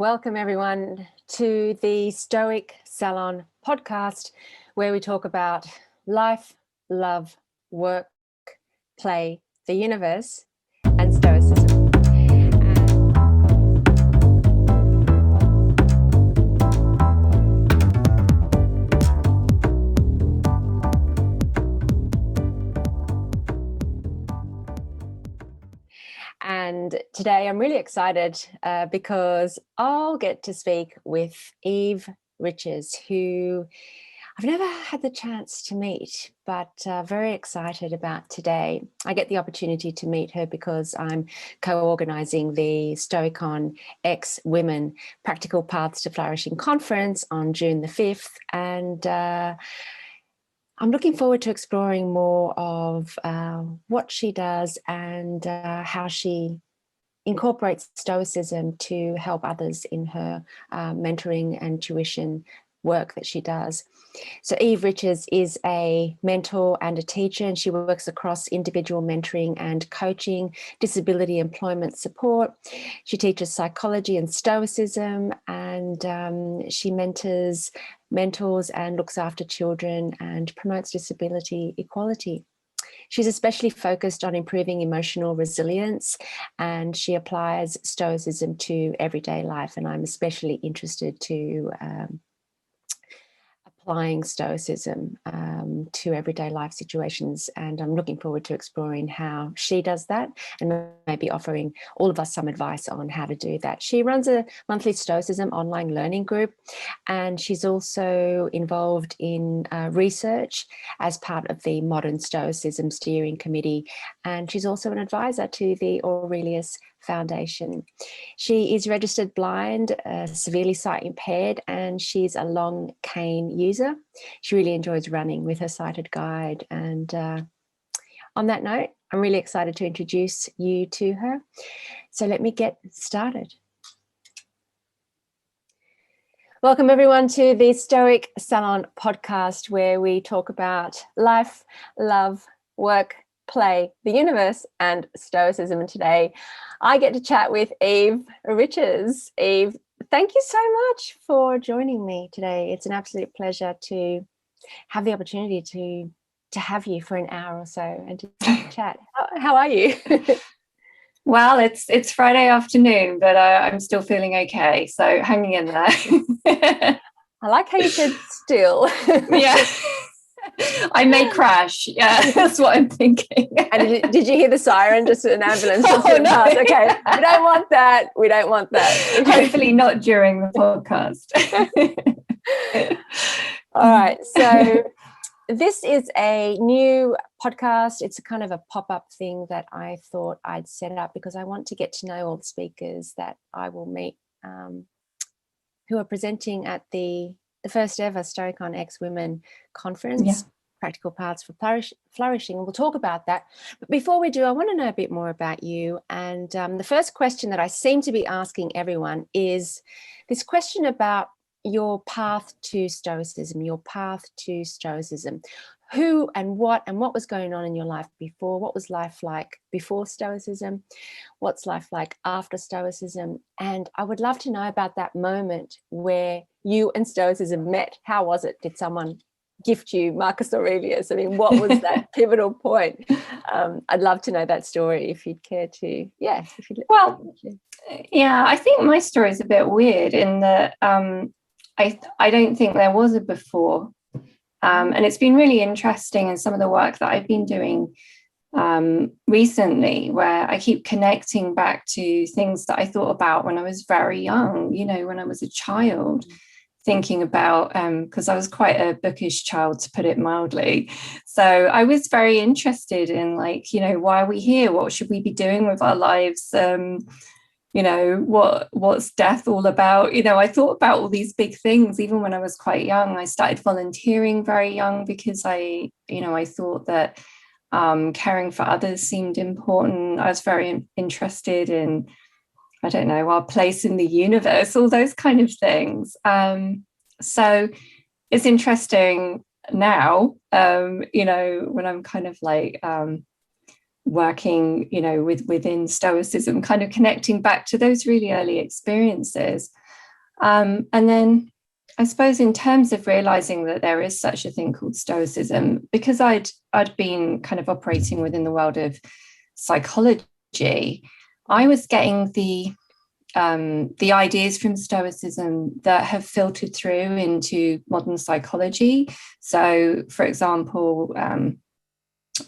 Welcome everyone to the Stoic Salon podcast, where we talk about life, love, work, play, the universe, and Stoicism. And today I'm really excited because I'll get to speak with Eve Riches, who I've never had the chance to meet, but very excited about today. I get the opportunity to meet her because I'm co-organising the Stoicon X Women Practical Paths to Flourishing conference on June the 5th. And I'm looking forward to exploring more of what she does and how she incorporates Stoicism to help others in her mentoring and tuition work that she does. So Eve Riches is a mentor and a teacher, and she works across individual mentoring and coaching, disability employment support. She teaches psychology and Stoicism, and she mentors and looks after children and promotes disability equality. She's especially focused on improving emotional resilience, and she applies Stoicism to everyday life. And I'm especially interested to applying Stoicism to everyday life situations. And I'm looking forward to exploring how she does that and maybe offering all of us some advice on how to do that. She runs a monthly Stoicism online learning group, and she's also involved in research as part of the Modern Stoicism Steering Committee. And she's also an advisor to the Aurelius Foundation. She is registered blind, severely sight impaired, and she's a long cane user. She really enjoys running with her sighted guide. And on that note, I'm really excited to introduce you to her. So let me get started. Welcome everyone to the Stoic Salon podcast, where we talk about life, love, work, play, the universe, and Stoicism. And today I get to chat with Eve Riches. Eve, thank you so much for joining me today. It's an absolute pleasure to have the opportunity to have you for an hour or so and to chat. How are you? Well, it's Friday afternoon, but I'm still feeling okay. So hanging in there. I like how you said still. Yeah. I may crash. Yeah, that's what I'm thinking. And did you hear the siren? Just an ambulance. Oh, no. Past. Okay, we don't want that. We don't want that. Hopefully not during the podcast. All right. So this is a new podcast. It's a kind of a pop-up thing that I thought I'd set up because I want to get to know all the speakers that I will meet who are presenting at the first ever Stoicon X Women conference, Practical Paths for Flourishing. And we'll talk about that. But before we do, I want to know a bit more about you. And the first question that I seem to be asking everyone is this question about your path to Stoicism, Who and what was going on in your life before? What was life like before Stoicism? What's life like after Stoicism? And I would love to know about that moment where you and Stoicism met. How was it? Did someone gift you Marcus Aurelius? I mean, what was that pivotal point? I'd love to know that story if you'd care to. Yeah. I think my story is a bit weird in that I don't think there was a before. And it's been really interesting in some of the work that I've been doing recently, where I keep connecting back to things that I thought about when I was very young, when I was a child, thinking about, because I was quite a bookish child, to put it mildly. So I was very interested in why are we here? What should we be doing with our lives? What's death all about? I thought about all these big things even when I was quite young. I started volunteering very young because I thought that caring for others seemed important. I was very interested in, our place in the universe, all those kind of things. So it's interesting now, when I'm kind of working, within Stoicism, kind of connecting back to those really early experiences. And then I suppose in terms of realizing that there is such a thing called Stoicism, because I'd been kind of operating within the world of psychology, I was getting the ideas from Stoicism that have filtered through into modern psychology. So, for example,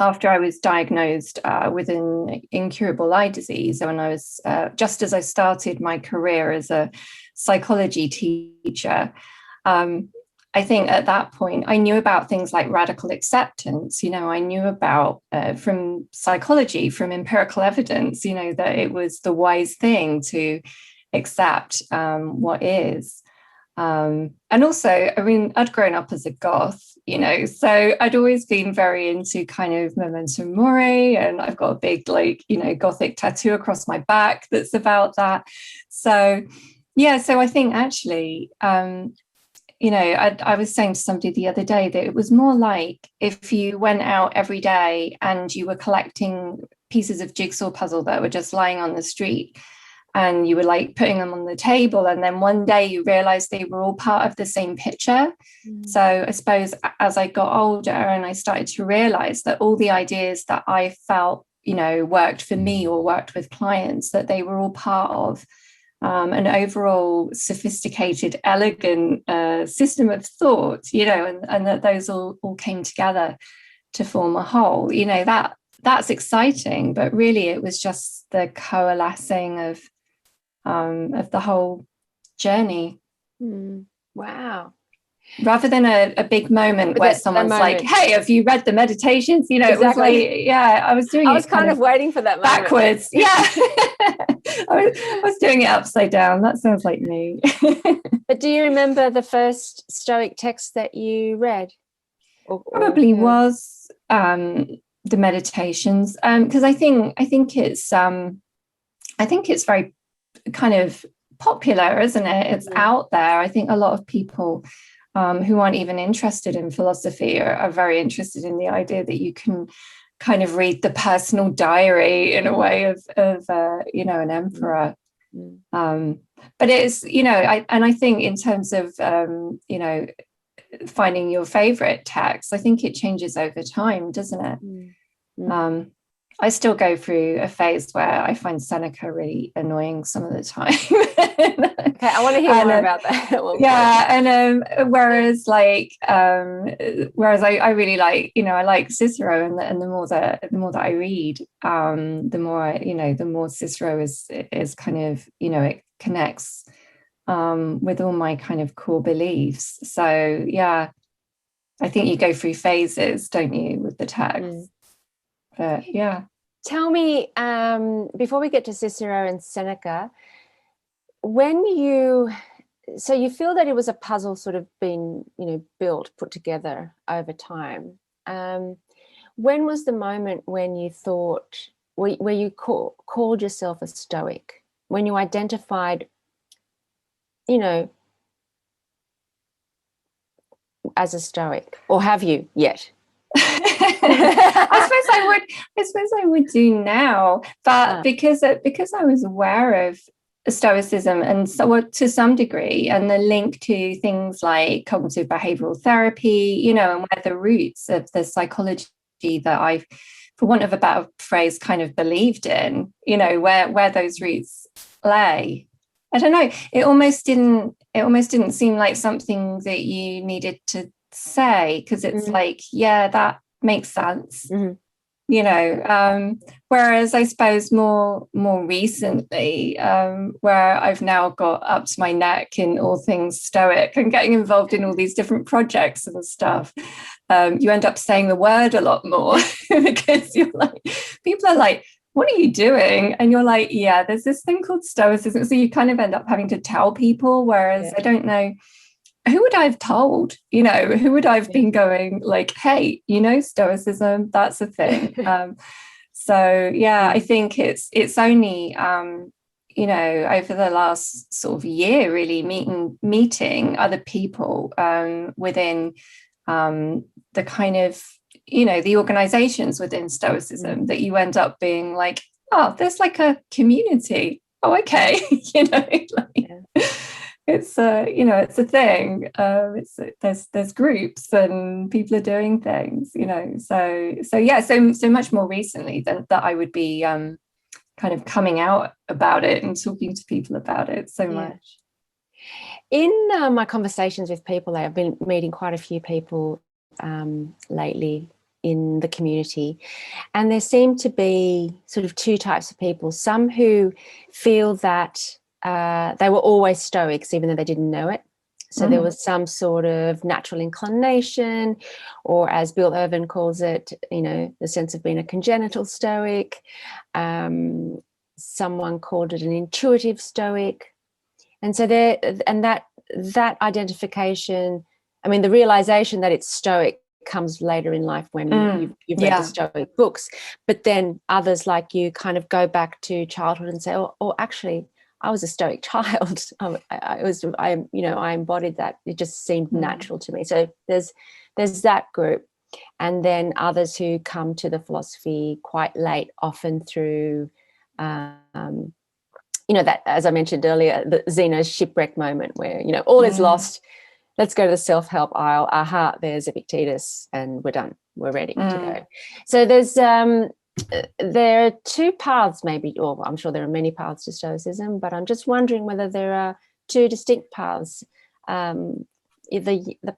after I was diagnosed with an incurable eye disease, when I was just as I started my career as a psychology teacher, I think at that point I knew about things like radical acceptance. I knew about from psychology, from empirical evidence, that it was the wise thing to accept what is. And also, I mean, I'd grown up as a goth, so I'd always been very into kind of memento mori, and I've got a big, gothic tattoo across my back that's about that. So, yeah, so I think actually, I was saying to somebody the other day that it was more like if you went out every day and you were collecting pieces of jigsaw puzzle that were just lying on the street, and you were putting them on the table, and then one day you realized they were all part of the same picture. So I suppose as I got older and I started to realize that all the ideas that I felt, worked for me or worked with clients, that they were all part of an overall sophisticated, elegant system of thought, and that those all came together to form a whole. That's exciting, but really it was just the coalescing of the whole journey. Wow. Rather than a big moment where someone's like, hey, have you read the meditations? Exactly. It was I was doing it. I was kind of waiting for that moment. Backwards. Yeah. I was doing it upside down. That sounds like me. But do you remember the first Stoic text that you read? Probably was the meditations. Because I think it's very kind of popular, isn't it? It's out there. I think a lot of people who aren't even interested in philosophy are very interested in the idea that you can kind of read the personal diary in a way of an emperor. But it's, I think in terms of, finding your favorite text, I think it changes over time, doesn't it? I still go through a phase where I find Seneca really annoying some of the time. Okay, I want to hear more about that. And whereas I really like, I like Cicero, and the more that I read, the more Cicero is kind of, it connects with all my kind of core beliefs. So yeah, I think you go through phases, don't you, with the text? But yeah. Tell me, before we get to Cicero and Seneca, when you feel that it was a puzzle sort of being, put together over time. When was the moment when you thought, where you called yourself a Stoic, when you identified, as a Stoic, or have you yet? I suppose I would do now, but because I was aware of Stoicism, and so to some degree, and the link to things like cognitive behavioral therapy, and where the roots of the psychology that I, for want of a better phrase, kind of believed in, where those roots lay. I don't know. It almost didn't seem like something that you needed to say, because it's that makes sense. Whereas I suppose more recently, where I've now got up to my neck in all things Stoic and getting involved in all these different projects and stuff, you end up saying the word a lot more because you're like, people are like, what are you doing? And you're like, yeah, there's this thing called Stoicism. So you kind of end up having to tell people, whereas I don't know, who would I have told? Who would I have been going like, hey, Stoicism, that's a thing. So yeah, I think it's only over the last sort of year, really meeting other people within the kind of, the organizations within Stoicism, that you end up being like, oh, there's like a community. Oh, okay. it's it's a thing. There's groups and people are doing things, so much more recently than that I would be kind of coming out about it and talking to people about it so much. In my conversations with people, I've been meeting quite a few people lately in the community, and there seem to be sort of two types of people. Some who feel that they were always Stoics, even though they didn't know it. So there was some sort of natural inclination, or as Bill Irvin calls it, the sense of being a congenital Stoic. Someone called it an intuitive Stoic. And so that identification, I mean, the realization that it's Stoic comes later in life when you've read the Stoic books. But then others like you kind of go back to childhood and say, oh, actually, I was a Stoic child. I embodied that. It just seemed natural to me. So there's that group, and then others who come to the philosophy quite late, often through, that, as I mentioned earlier, the Zeno's shipwreck moment where all is lost. Let's go to the self-help aisle. Aha, there's Epictetus, and we're done. We're ready to go. So there are two paths, maybe, or I'm sure there are many paths to Stoicism, but I'm just wondering whether there are two distinct paths. The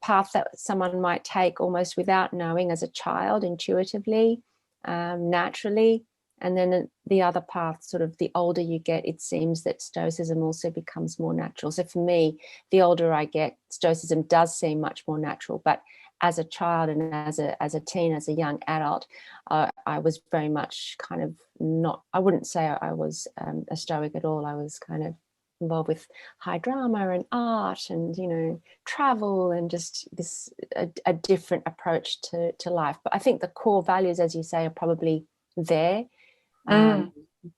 path that someone might take almost without knowing as a child, intuitively, naturally, and then the other path, sort of the older you get, it seems that Stoicism also becomes more natural. So for me, the older I get, Stoicism does seem much more natural. But as a child and as a teen, as a young adult, I was very much kind of not, I wouldn't say I was a Stoic at all. I was kind of involved with high drama and art and, travel and just this, a different approach to life. But I think the core values, as you say, are probably there.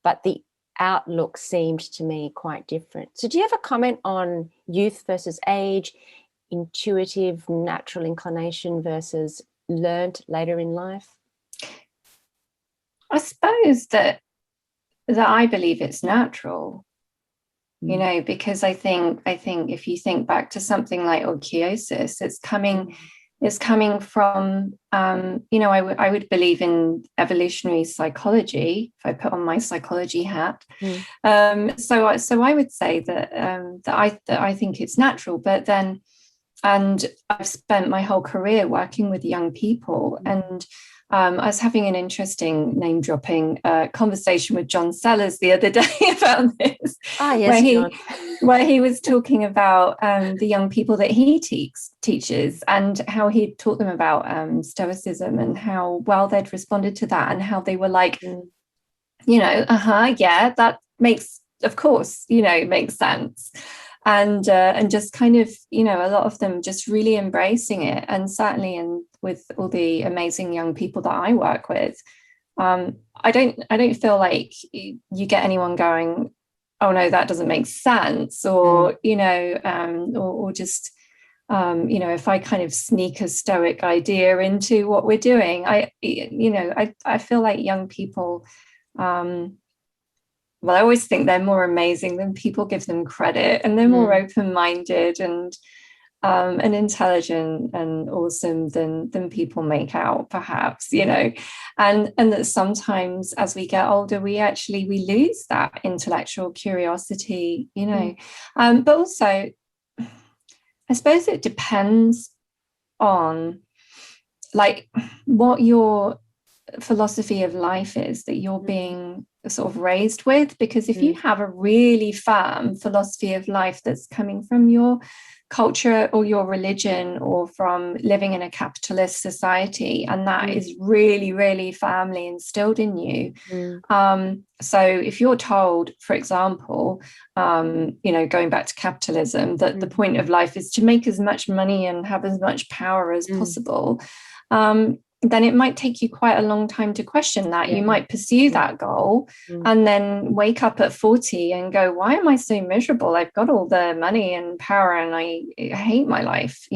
But the outlook seemed to me quite different. So do you have a comment on youth versus age, intuitive, natural inclination versus learnt later in life? I suppose that I believe it's natural, because I think if you think back to something like orchiosis, it's coming from, I would believe in evolutionary psychology, if I put on my psychology hat. So I would say that I think it's natural, but then, and I've spent my whole career working with young people, and I was having an interesting name-dropping conversation with John Sellers the other day about this, where he was talking about the young people that he teaches and how he taught them about Stoicism and how well they'd responded to that and how they were like, that makes, of course, makes sense. And just kind of, a lot of them just really embracing it. And certainly with all the amazing young people that I work with, I don't feel like you get anyone going, oh no, that doesn't make sense, or or just if I kind of sneak a Stoic idea into what we're doing, I feel like young people, I always think they're more amazing than people give them credit, and they're more open-minded and intelligent and awesome than people make out, perhaps, and that sometimes as we get older, we lose that intellectual curiosity, but also I suppose it depends on like what your philosophy of life is that you're being sort of raised with, because if you have a really firm philosophy of life that's coming from your culture or your religion or from living in a capitalist society, and that is really, really firmly instilled in you, so if you're told, for example, going back to capitalism, that the point of life is to make as much money and have as much power as possible, then it might take you quite a long time to question that. You might pursue that goal and then wake up at 40 and go, why am I so miserable? I've got all the money and power and I hate my life,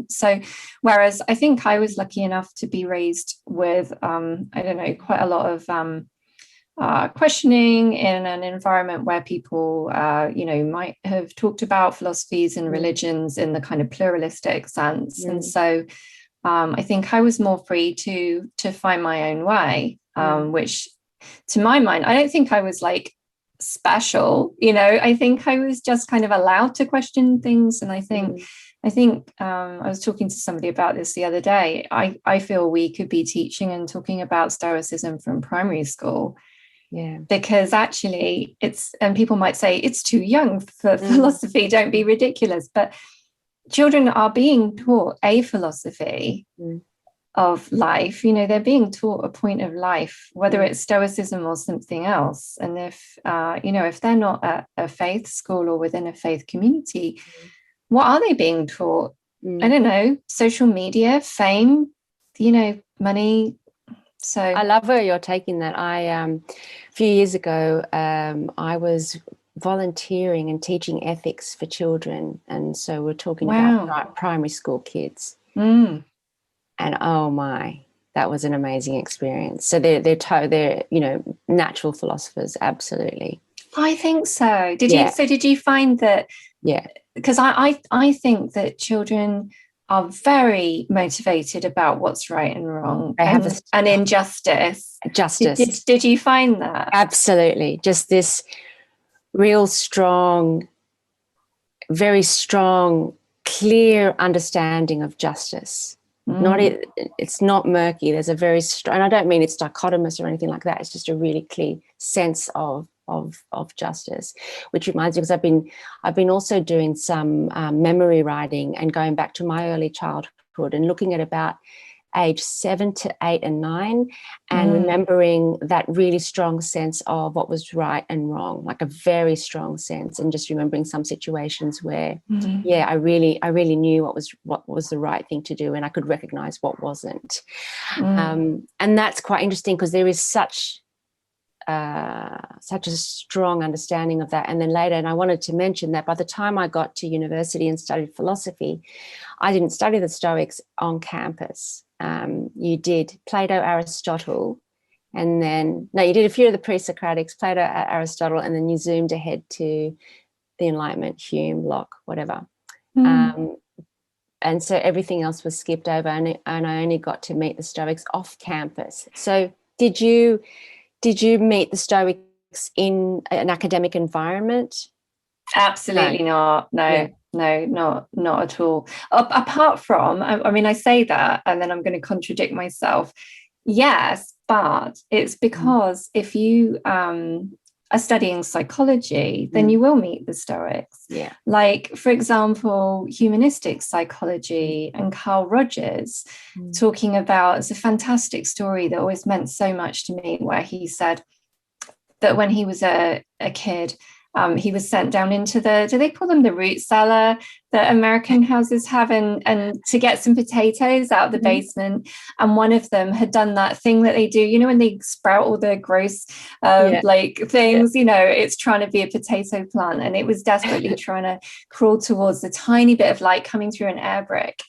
so whereas I think I was lucky enough to be raised with, quite a lot of questioning in an environment where people, might have talked about philosophies and religions in the kind of pluralistic sense. And so I think I was more free to find my own way, which to my mind, I don't think I was like special, I think I was just kind of allowed to question things. And I think I was talking to somebody about this the other day. I feel we could be teaching and talking about Stoicism from primary school. Yeah. Because actually and people might say it's too young for philosophy, don't be ridiculous. But children are being taught a philosophy of life. They're being taught a point of life, whether it's Stoicism or something else. And if they're not at a faith school or within a faith community, what are they being taught? I don't know, social media, fame, money. So I love where you're taking that. A few years ago, I was volunteering and teaching ethics for children, and so we're talking about primary school kids. And oh my, that was an amazing experience. So they're natural philosophers, absolutely. I think so. Did you find that? Yeah, because I think that children are very motivated about what's right and wrong, and injustice. Justice. Did you find that? Absolutely. Just this real strong, very strong, clear understanding of justice. It's not murky. There's a very strong, and I don't mean it's dichotomous or anything like that. It's just a really clear sense of justice, which reminds me, because I've been also doing some memory writing and going back to my early childhood and looking at about age 7 to 8 and 9 and remembering that really strong sense of what was right and wrong, like a very strong sense, and just remembering some situations where I really knew what was the right thing to do, and I could recognize what wasn't. And that's quite interesting, because there is such a strong understanding of that. And then later, and I wanted to mention that by the time I got to university and studied philosophy, I didn't study the Stoics on campus. You did Plato, Aristotle, and then you did a few of the pre-Socratics, Plato, Aristotle, and then you zoomed ahead to the Enlightenment, Hume, Locke, whatever. And so everything else was skipped over, and I only got to meet the Stoics off campus. So did you meet the Stoics in an academic environment? Absolutely not. No. Yeah. No, not at all. Apart from, I mean, I say that, and then I'm going to contradict myself. Yes, but it's because if you are studying psychology, then you will meet the Stoics. Yeah. Like, for example, humanistic psychology and Carl Rogers talking about, it's a fantastic story that always meant so much to me, where he said that when he was a kid, he was sent down into do they call them the root cellar that American houses have, and to get some potatoes out of the basement. And one of them had done that thing that they do, when they sprout all the gross things, it's trying to be a potato plant, and it was desperately trying to crawl towards the tiny bit of light coming through an air brick.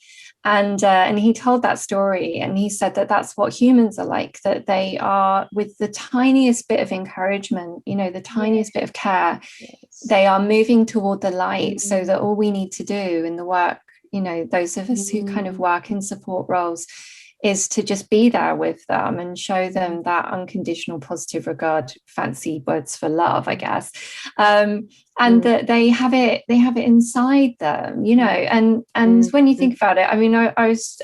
And he told that story, and he said that that's what humans are like, that they are, with the tiniest bit of encouragement, the tiniest bit of care, they are moving toward the light. So that all we need to do in the work, those of us who kind of work in support roles, is to just be there with them and show them that unconditional positive regard, fancy words for love, I guess, and that they have it inside them, and when you think about it, I mean, I was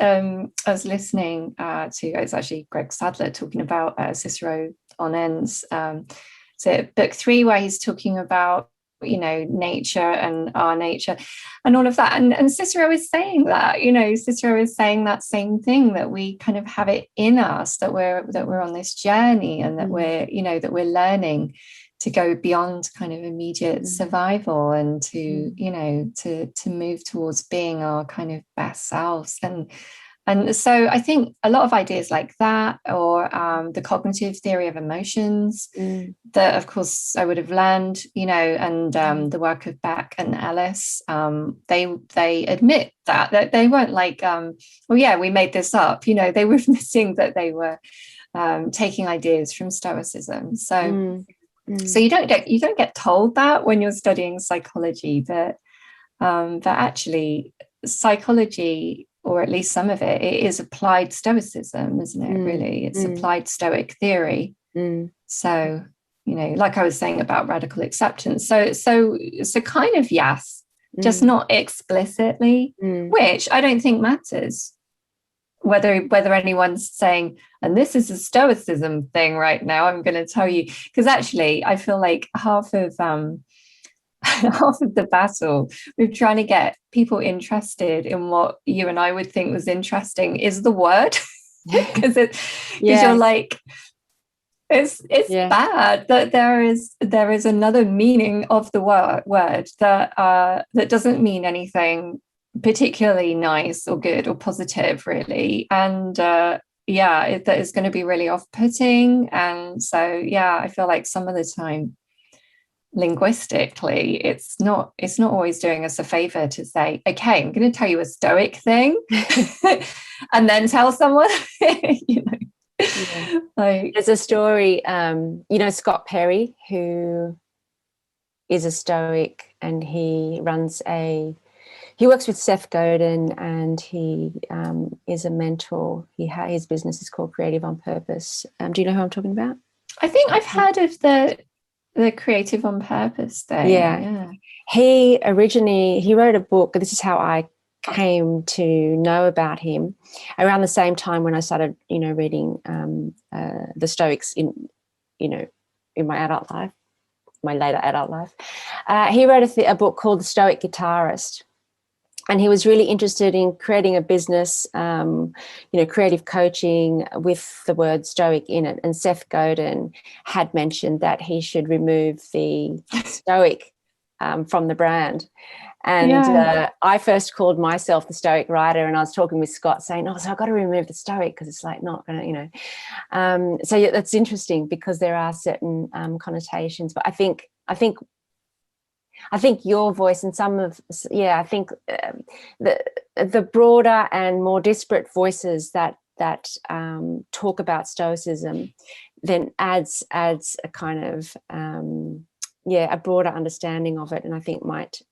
listening to, it's actually Greg Sadler talking about Cicero on Ends, so book 3, where he's talking about nature and our nature and all of that, and Cicero is saying that, Cicero is saying that same thing, that we kind of have it in us, that we're on this journey, and that we're learning to go beyond kind of immediate survival, and to move towards being our kind of best selves. And so I think a lot of ideas like that, or the cognitive theory of emotions, that of course I would have learned, and the work of Beck and Ellis, they admit that they weren't like, we made this up, they were admitting that they were taking ideas from Stoicism. So Mm. so you don't get told that when you're studying psychology, but actually psychology, or at least some of it is applied Stoicism, isn't it? Really, it's applied Stoic theory. So, you know, like I was saying about radical acceptance. So kind of yes, just not explicitly, which I don't think matters. Whether anyone's saying, and this is a Stoicism thing right now, I'm going to tell you, because actually I feel like half of the battle with trying to get people interested in what you and I would think was interesting is the word, because you're like, it's bad that there is another meaning of the word that doesn't mean anything particularly nice or good or positive, really, and that is going to be really off-putting. And so I feel like some of the time linguistically it's not always doing us a favor to say, okay, I'm going to tell you a Stoic thing and then tell someone. You know, like, there's a story, you know, Scott Perry, who is a Stoic, and he works with Seth Godin, and he is a mentor. His business is called Creative on Purpose. Do you know who I'm talking about? I think I've heard of the Creative on Purpose thing. Yeah. He wrote a book. This is how I came to know about him, around the same time when I started, you know, reading the Stoics in my adult life, my later adult life. He wrote a book called The Stoic Guitarist. And he was really interested in creating a business, creative coaching with the word Stoic in it. And Seth Godin had mentioned that he should remove the Stoic from the brand. And I first called myself the Stoic writer, and I was talking with Scott saying, so I've got to remove the Stoic because it's like not going to, you know. So that's interesting, because there are certain connotations. But I think your voice and I think the broader and more disparate voices that talk about Stoicism then adds a kind of a broader understanding of it, and I think might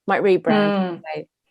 rebrand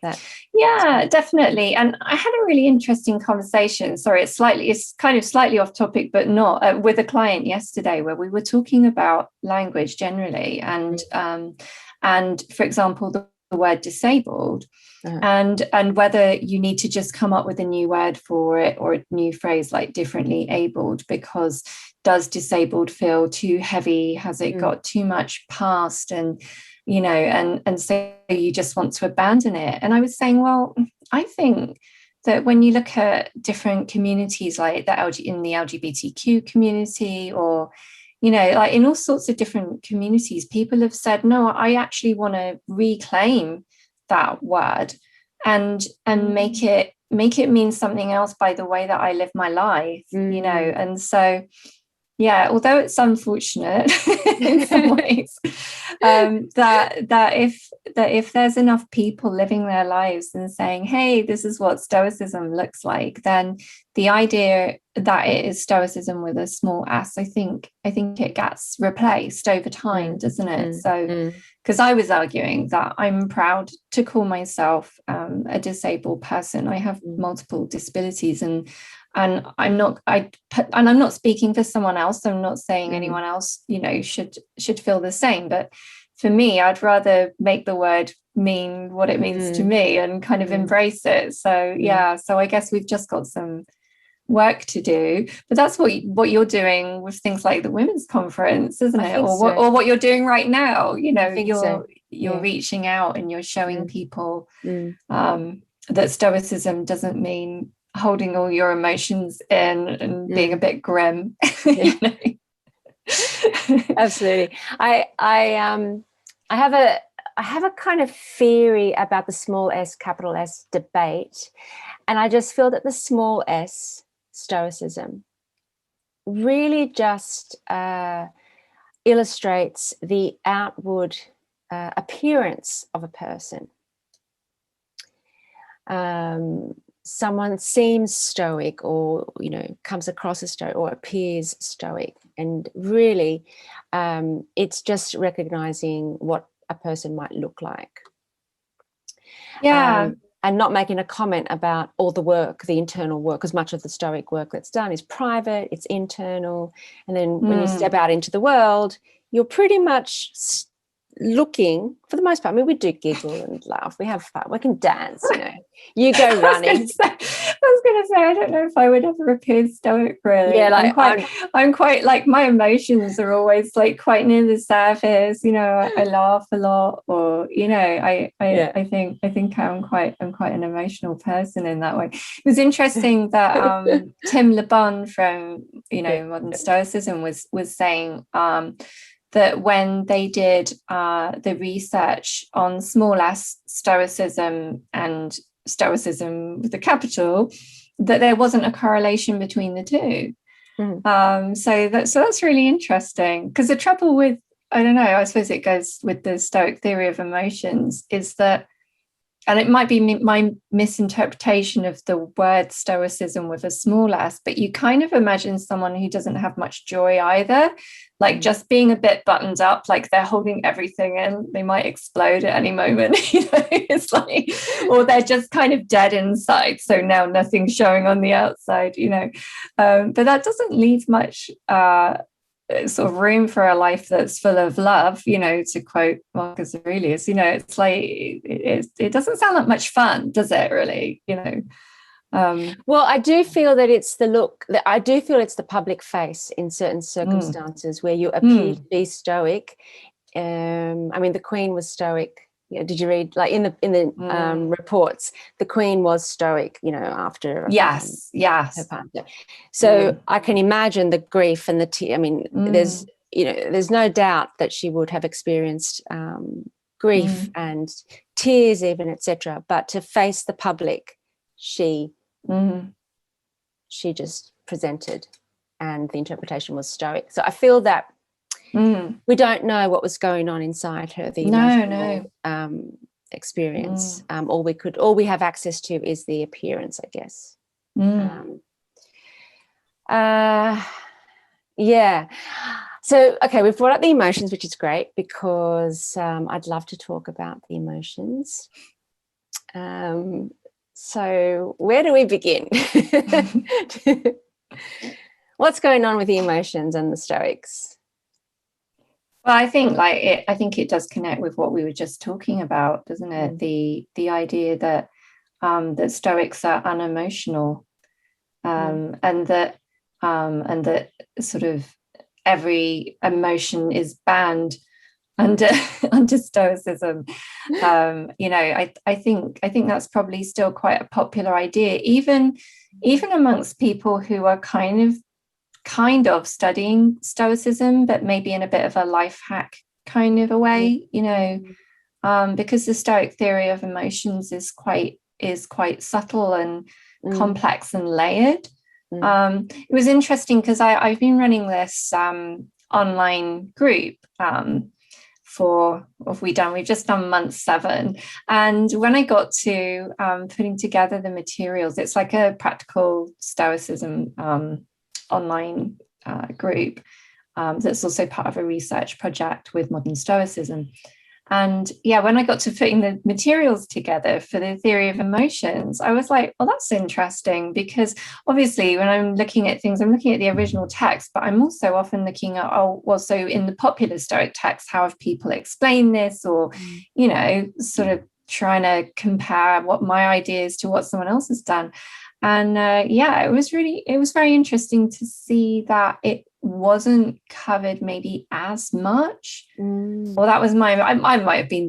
that. Yeah, definitely. And I had a really interesting conversation. Sorry, it's kind of slightly off topic, but not, with a client yesterday, where we were talking about language generally, and for example, the word disabled, and whether you need to just come up with a new word for it, or a new phrase like differently abled, because does disabled feel too heavy? Has it got too much past? And you know, and so you just want to abandon it. And I was saying, well, I think that when you look at different communities, like in the LGBTQ community, or, you know, like in all sorts of different communities, people have said, no, I actually want to reclaim that word and make it mean something else by the way that I live my life, you know. And so although it's unfortunate in some ways, that if there's enough people living their lives and saying, hey, this is what Stoicism looks like, then the idea that it is Stoicism with a small s, I think it gets replaced over time, doesn't it? So because I was arguing that I'm proud to call myself a disabled person. I have multiple disabilities, and I'm not speaking for someone else. I'm not saying anyone else, you know, should feel the same. But for me, I'd rather make the word mean what it means to me and kind of embrace it. So so I guess we've just got some work to do. But that's what you're doing with things like the Women's Conference, isn't it? Or what you're doing right now. You know, you're reaching out and you're showing people that Stoicism doesn't mean holding all your emotions in and being a bit grim. You know? Absolutely. I have a kind of theory about the small s, capital S debate, and I just feel that the small s, Stoicism, really just illustrates the outward appearance of a person. someone seems stoic, or comes across as stoic, or appears stoic, and really it's just recognizing what a person might look like. Yeah. And not making a comment about all the work, the internal work, because much of the stoic work that's done is private, it's internal. And then when you step out into the world, you're pretty much looking, for the most part, I mean, we do giggle and laugh, we have fun, we can dance, you go running. I was gonna say, I don't know if I would ever appear stoic, really. Yeah, like I'm quite like, my emotions are always like quite near the surface. I laugh a lot, or I think I'm quite an emotional person in that way. It was interesting that Tim LeBon from Modern Stoicism was saying that when they did the research on small s Stoicism and Stoicism with a capital, that there wasn't a correlation between the two. So that's really interesting, because the trouble with, I don't know, I suppose it goes with the Stoic theory of emotions, is that, and it might be my misinterpretation of the word stoicism with a small s, but you kind of imagine someone who doesn't have much joy either, like just being a bit buttoned up, like they're holding everything in, they might explode at any moment. It's like, or they're just kind of dead inside, so now nothing's showing on the outside. But that doesn't leave much sort of room for a life that's full of love, to quote Marcus Aurelius. It's like it doesn't sound like much fun, does it, really? Well, I do feel that it's the look, that I do feel it's the public face in certain circumstances where you appear to be stoic. I mean, the Queen was stoic. Did you read, like, in the reports, the Queen was stoic, after yes her partner. So I can imagine the grief and the I mean, there's no doubt that she would have experienced grief and tears, even, etc. But to face the public, she just presented, and the interpretation was stoic. So I feel that we don't know what was going on inside her, the emotional experience. All we have access to is the appearance, I guess. Yeah. So, okay, we've brought up the emotions, which is great, because I'd love to talk about the emotions. So where do we begin? What's going on with the emotions and the Stoics? Well, I think it does connect with what we were just talking about, doesn't it? The idea that that Stoics are unemotional, and that sort of every emotion is banned under Stoicism. I think that's probably still quite a popular idea, even amongst people who are kind of studying Stoicism, but maybe in a bit of a life hack kind of a way, because the Stoic theory of emotions is quite subtle and complex and layered. It was interesting because I've been running this online group we've just done month 7, and when I got to putting together the materials, it's like a practical Stoicism online group that's also part of a research project with Modern Stoicism. And when I got to putting the materials together for the theory of emotions, I was like, well, that's interesting, because obviously when I'm looking at things, I'm looking at the original text, but I'm also often looking at, so in the popular Stoic text, how have people explained this, or sort of trying to compare what my ideas to what someone else has done. And it was very interesting to see that it wasn't covered maybe as much. Well, that was I might have been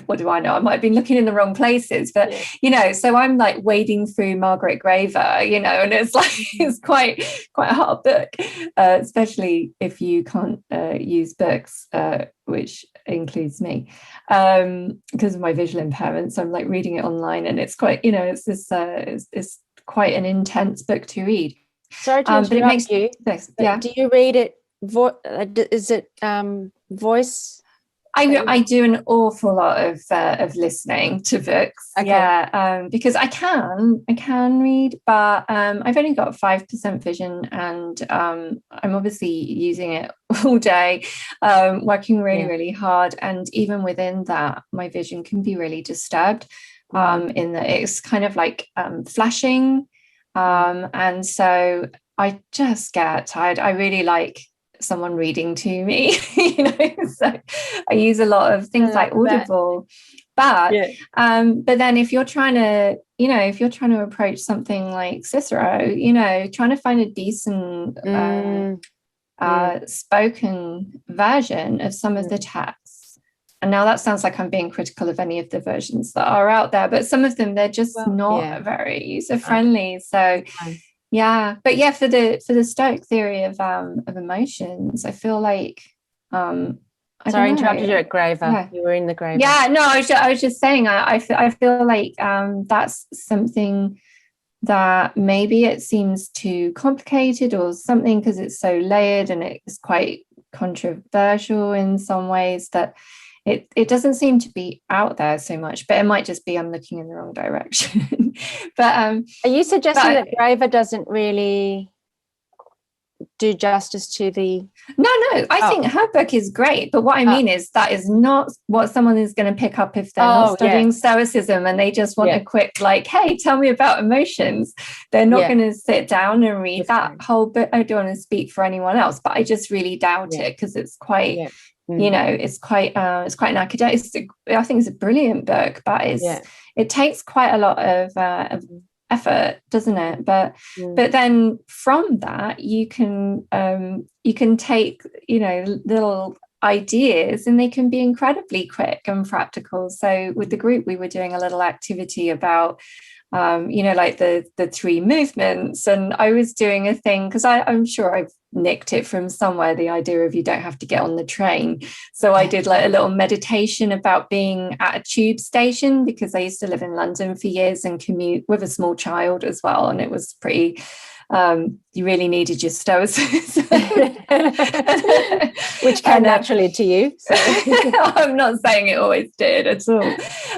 what do I know, I might have been looking in the wrong places, but so I'm like wading through Margaret Graver, and it's like it's quite a hard book, especially if you can't use books, which includes me, because of my visual impairment. So I'm like reading it online, and it's quite it's quite an intense book to read. Sorry to interrupt, but it makes you. Do you read it? Is it voice? I do an awful lot of listening to books. Okay. Yeah, because I can read, but I've only got 5% vision, and I'm obviously using it all day, working really hard, and even within that, my vision can be really disturbed. In that it's kind of like flashing, and so I just get tired. I really like someone reading to me, so I use a lot of things like Audible, but then if you're trying to approach something like Cicero, trying to find a decent spoken version of some of the texts, and now that sounds like I'm being critical of any of the versions that are out there, but some of them, they're just not very user friendly. So yeah, but yeah, for the Stoic theory of emotions, I feel like sorry, I interrupted you at Graver. Yeah. You were in the Graver. Yeah, no, I was just saying I feel like that's something that maybe it seems too complicated or something, because it's so layered and it's quite controversial in some ways, that it doesn't seem to be out there so much, but it might just be I'm looking in the wrong direction. But are you suggesting that Graver doesn't really do justice to the... No, I think her book is great, but what I mean is that is not what someone is going to pick up if they're not studying Stoicism and they just want a quick, like, hey, tell me about emotions. They're not going to sit down and read that whole book. I don't want to speak for anyone else, but I just really doubt it, because it's quite it's quite an academic. I think it's a brilliant book, but it takes quite a lot of effort, doesn't it? But then from that you can take little ideas, and they can be incredibly quick and practical. So with the group, we were doing a little activity about like the 3 movements, and I was doing a thing, because I'm sure I've nicked it from somewhere, the idea of you don't have to get on the train. So I did like a little meditation about being at a tube station, because I used to live in London for years and commute with a small child as well, and it was pretty you really needed your stoicism, which came naturally to you. So. I'm not saying it always did at all.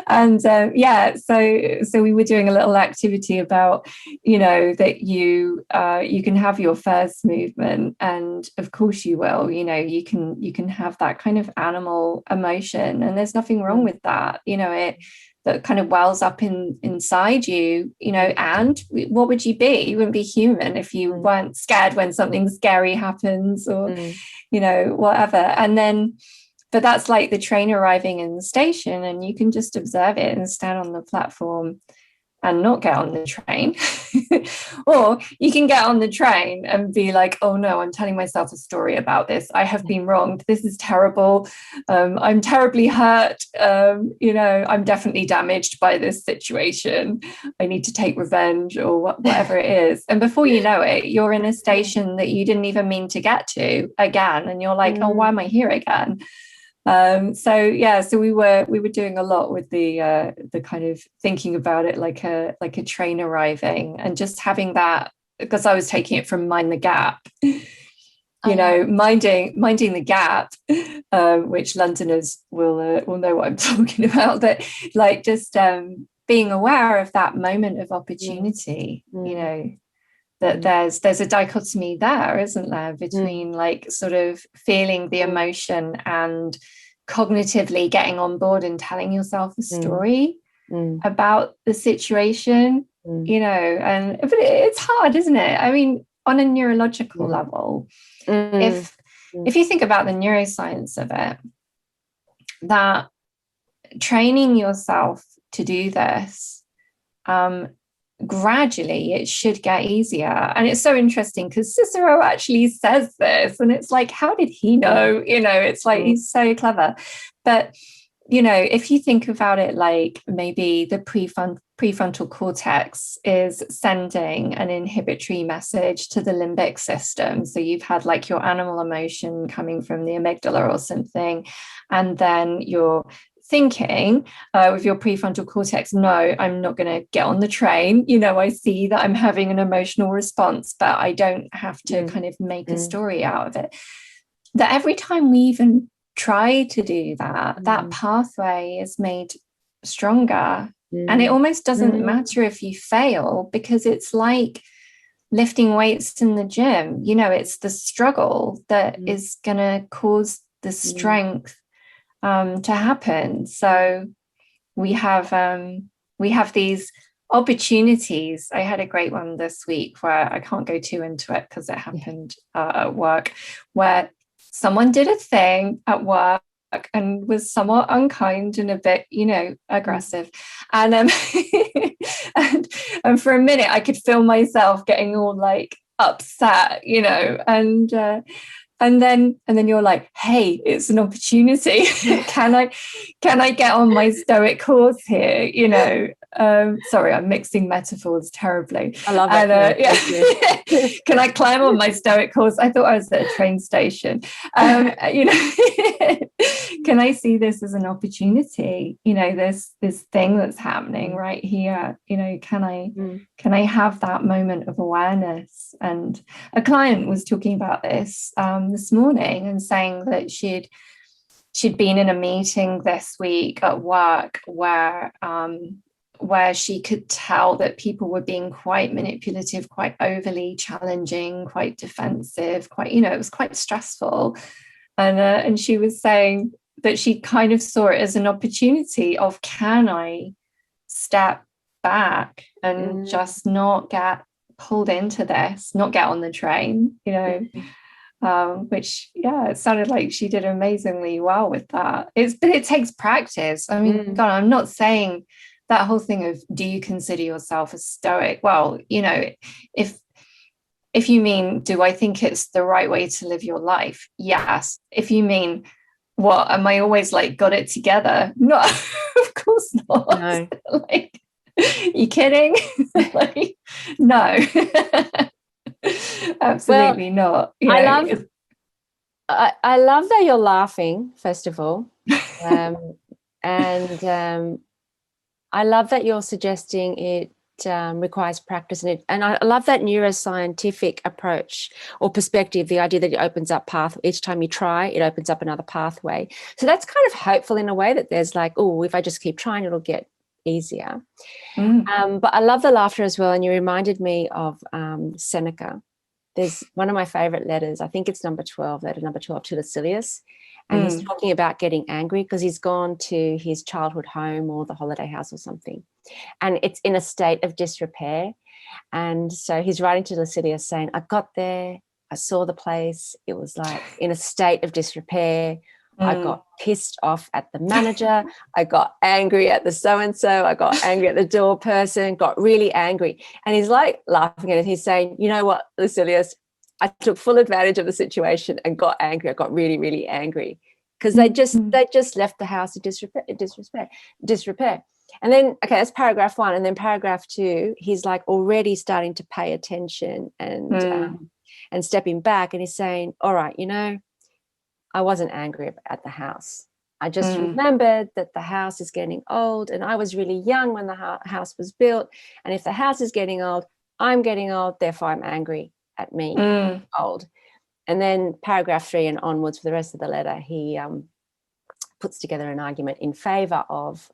And so we were doing a little activity about, that you can have your first movement, and of course you will. You can have that kind of animal emotion, and there's nothing wrong with that. That kind of wells up inside you, and what would you be? You wouldn't be human if you weren't scared when something scary happens, or, whatever. And then, but that's like the train arriving in the station, and you can just observe it and stand on the platform and not get on the train. Or you can get on the train and be like, oh no, I'm telling myself a story about this. I have been wronged. This is terrible. I'm terribly hurt. I'm definitely damaged by this situation. I need to take revenge, or whatever it is. And before you know it, you're in a station that you didn't even mean to get to again. And you're like, oh, why am I here again? So we were doing a lot with the kind of thinking about it like a train arriving, and just having that, because I was taking it from Mind the Gap, minding the gap, which Londoners will know what I'm talking about, but like just being aware of that moment of opportunity, that there's a dichotomy there, isn't there, between like sort of feeling the emotion and cognitively getting on board and telling yourself a story about the situation, but it's hard, isn't it? I mean, on a neurological level, if you think about the neuroscience of it, that training yourself to do this, gradually it should get easier. And it's so interesting because Cicero actually says this, and it's like, how did he know? It's like he's so clever. But if you think about it, like maybe the prefrontal cortex is sending an inhibitory message to the limbic system. So you've had like your animal emotion coming from the amygdala or something, and then you're thinking with your prefrontal cortex, no, I'm not going to get on the train. I see that I'm having an emotional response, but I don't have to kind of make a story out of it. That every time we even try to do that, that pathway is made stronger. And it almost doesn't matter if you fail, because it's like lifting weights in the gym. You know, it's the struggle that is going to cause the strength to happen. So we have these opportunities. I had a great one this week where I can't go too into it because it happened at work, where someone did a thing at work and was somewhat unkind and a bit, you know, aggressive. And and for a minute I could feel myself getting all like upset, you know, and then you're like, hey, it's an opportunity. Can I get on my Stoic course here? You know, sorry, I'm mixing metaphors terribly. I love it. Can I climb on my Stoic course? I thought I was at a train station. You know, can I see this as an opportunity? You know, this thing that's happening right here. You know, can I have that moment of awareness? And a client was talking about this this morning and saying that she'd been in a meeting this week at work where she could tell that people were being quite manipulative, quite overly challenging, quite defensive, quite, you know, it was quite stressful. And she was saying that she kind of saw it as an opportunity of, can I step back and just not get pulled into this, not get on the train, you know, which, yeah, it sounded like she did amazingly well with that. But it takes practice. I mean, God, I'm not saying that whole thing of, do you consider yourself a Stoic? Well, you know, if you mean, do I think it's the right way to live your life? Yes. If you mean, what, am I always like got it together? No, of course not. No. Like, you kidding? Like, no. Absolutely not. You know, I love that you're laughing, first of all. And I love that you're suggesting it requires practice, and I love that neuroscientific approach or perspective, the idea that it opens up path each time you try, it opens up another pathway. So that's kind of hopeful in a way, that there's like, oh, if I just keep trying, it'll get easier. But I love the laughter as well, and you reminded me of Seneca. There's one of my favorite letters, I think it's letter number 12 to Lucilius. And he's talking about getting angry because he's gone to his childhood home or the holiday house or something. And it's in a state of disrepair. And so he's writing to Lucilius saying, I got there, I saw the place. It was like in a state of disrepair. I got pissed off at the manager. I got angry at the so-and-so. I got angry at the door person, got really angry. And he's like laughing at it. He's saying, you know what, Lucilius, I took full advantage of the situation and got angry. I got really, really angry because they just left the house in disrepair. And then, okay, that's paragraph 1. And then paragraph 2, he's like already starting to pay attention and stepping back. And he's saying, all right, you know, I wasn't angry at the house. I just remembered that the house is getting old and I was really young when the house was built. And if the house is getting old, I'm getting old, therefore I'm angry at me, old. And then paragraph 3 and onwards for the rest of the letter, he puts together an argument in favor of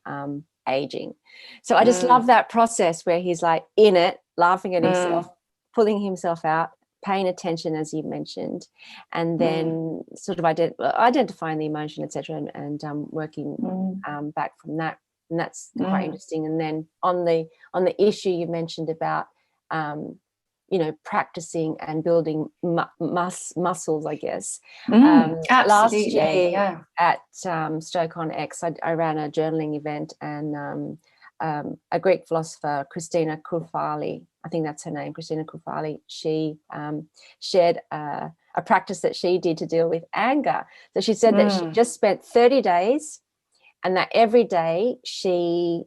aging. So I just love that process where he's like in it, laughing at himself, pulling himself out, paying attention, as you mentioned, and then sort of identifying the emotion, etc., and working back from that. And that's quite interesting. And then on the issue you mentioned about you know, practicing and building muscles, I guess. Last year at Stoic on X, I ran a journaling event, and a Greek philosopher, Christina Koufali, I think that's her name, Christina Koufali, she shared a practice that she did to deal with anger. So she said that she just spent 30 days and that every day she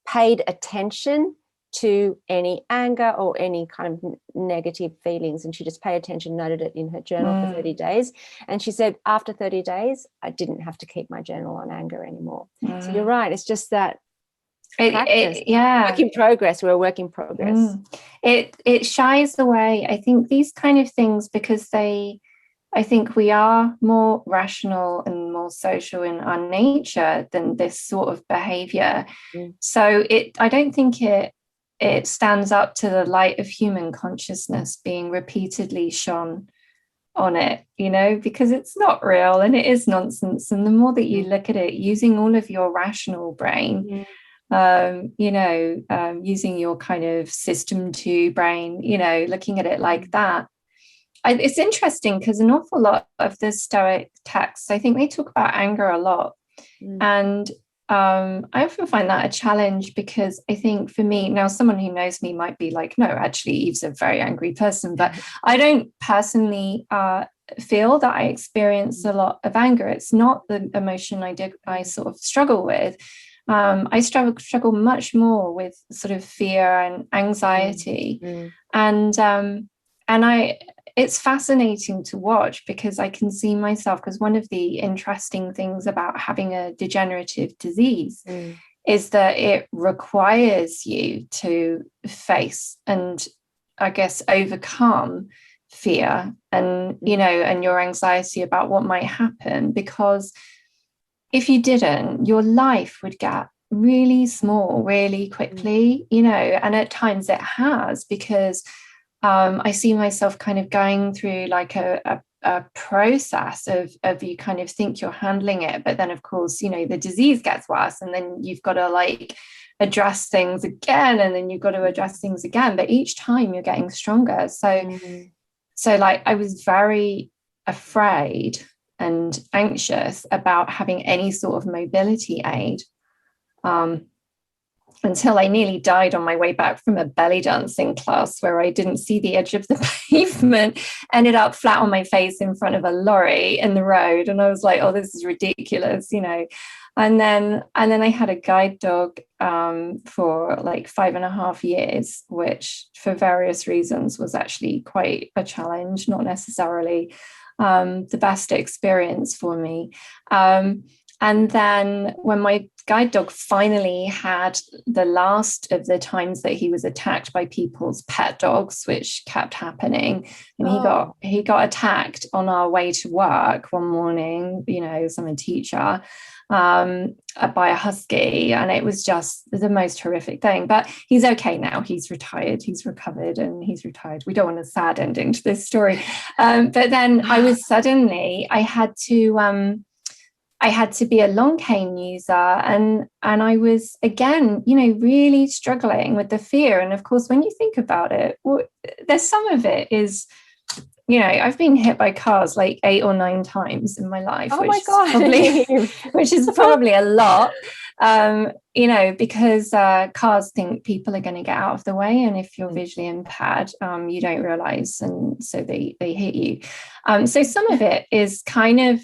paid attention to any anger or any kind of negative feelings, and she just paid attention, noted it in her journal for 30 days. And she said after 30 days I didn't have to keep my journal on anger anymore. So you're right, it's just that practice. Work in progress. We're a work in progress. It shies away, I think, these kind of things, because I think we are more rational and more more social in our nature than this sort of behavior. Mm. So I don't think it stands up to the light of human consciousness being repeatedly shone on it, because it's not real and it is nonsense. And the more that you look at it using all of your rational brain, using your kind of system 2 brain, looking at it like that. It's interesting because an awful lot of the Stoic texts, I think they talk about anger a lot. And I often find that a challenge, because I think for me, now someone who knows me might be like, no, actually Eve's a very angry person, but I don't personally feel that I experience a lot of anger. It's not the emotion I sort of struggle with. I struggle much more with sort of fear and anxiety. And it's fascinating to watch, because I can see myself, because one of the interesting things about having a degenerative disease is that it requires you to face and, I guess, overcome fear and, and your anxiety about what might happen, because if you didn't, your life would get really small really quickly, and at times it has, because I see myself kind of going through like a process of you kind of think you're handling it, but then of course, the disease gets worse, and then you've got to like address things again, and then you've got to address things again, but each time you're getting stronger. So like I was very afraid and anxious about having any sort of mobility aid, until I nearly died on my way back from a belly dancing class where I didn't see the edge of the pavement, ended up flat on my face in front of a lorry in the road. And I was like, oh, this is ridiculous, And then I had a guide dog for like 5.5 years, which for various reasons was actually quite a challenge, not necessarily the best experience for me. And then when my guide dog finally had the last of the times that he was attacked by people's pet dogs, which kept happening, and he got attacked on our way to work one morning, as I'm a teacher, by a husky, and it was just the most horrific thing. But he's okay now. He's retired. He's recovered, and he's retired. We don't want a sad ending to this story. But then I had to be a long cane user, and I was again, really struggling with the fear. And of course, when you think about it, there's some of it is, I've been hit by cars like 8 or 9 times in my life. Oh my God. Which is probably a lot, because cars think people are going to get out of the way, and if you're visually impaired, you don't realize, and so they hit you. So some of it is kind of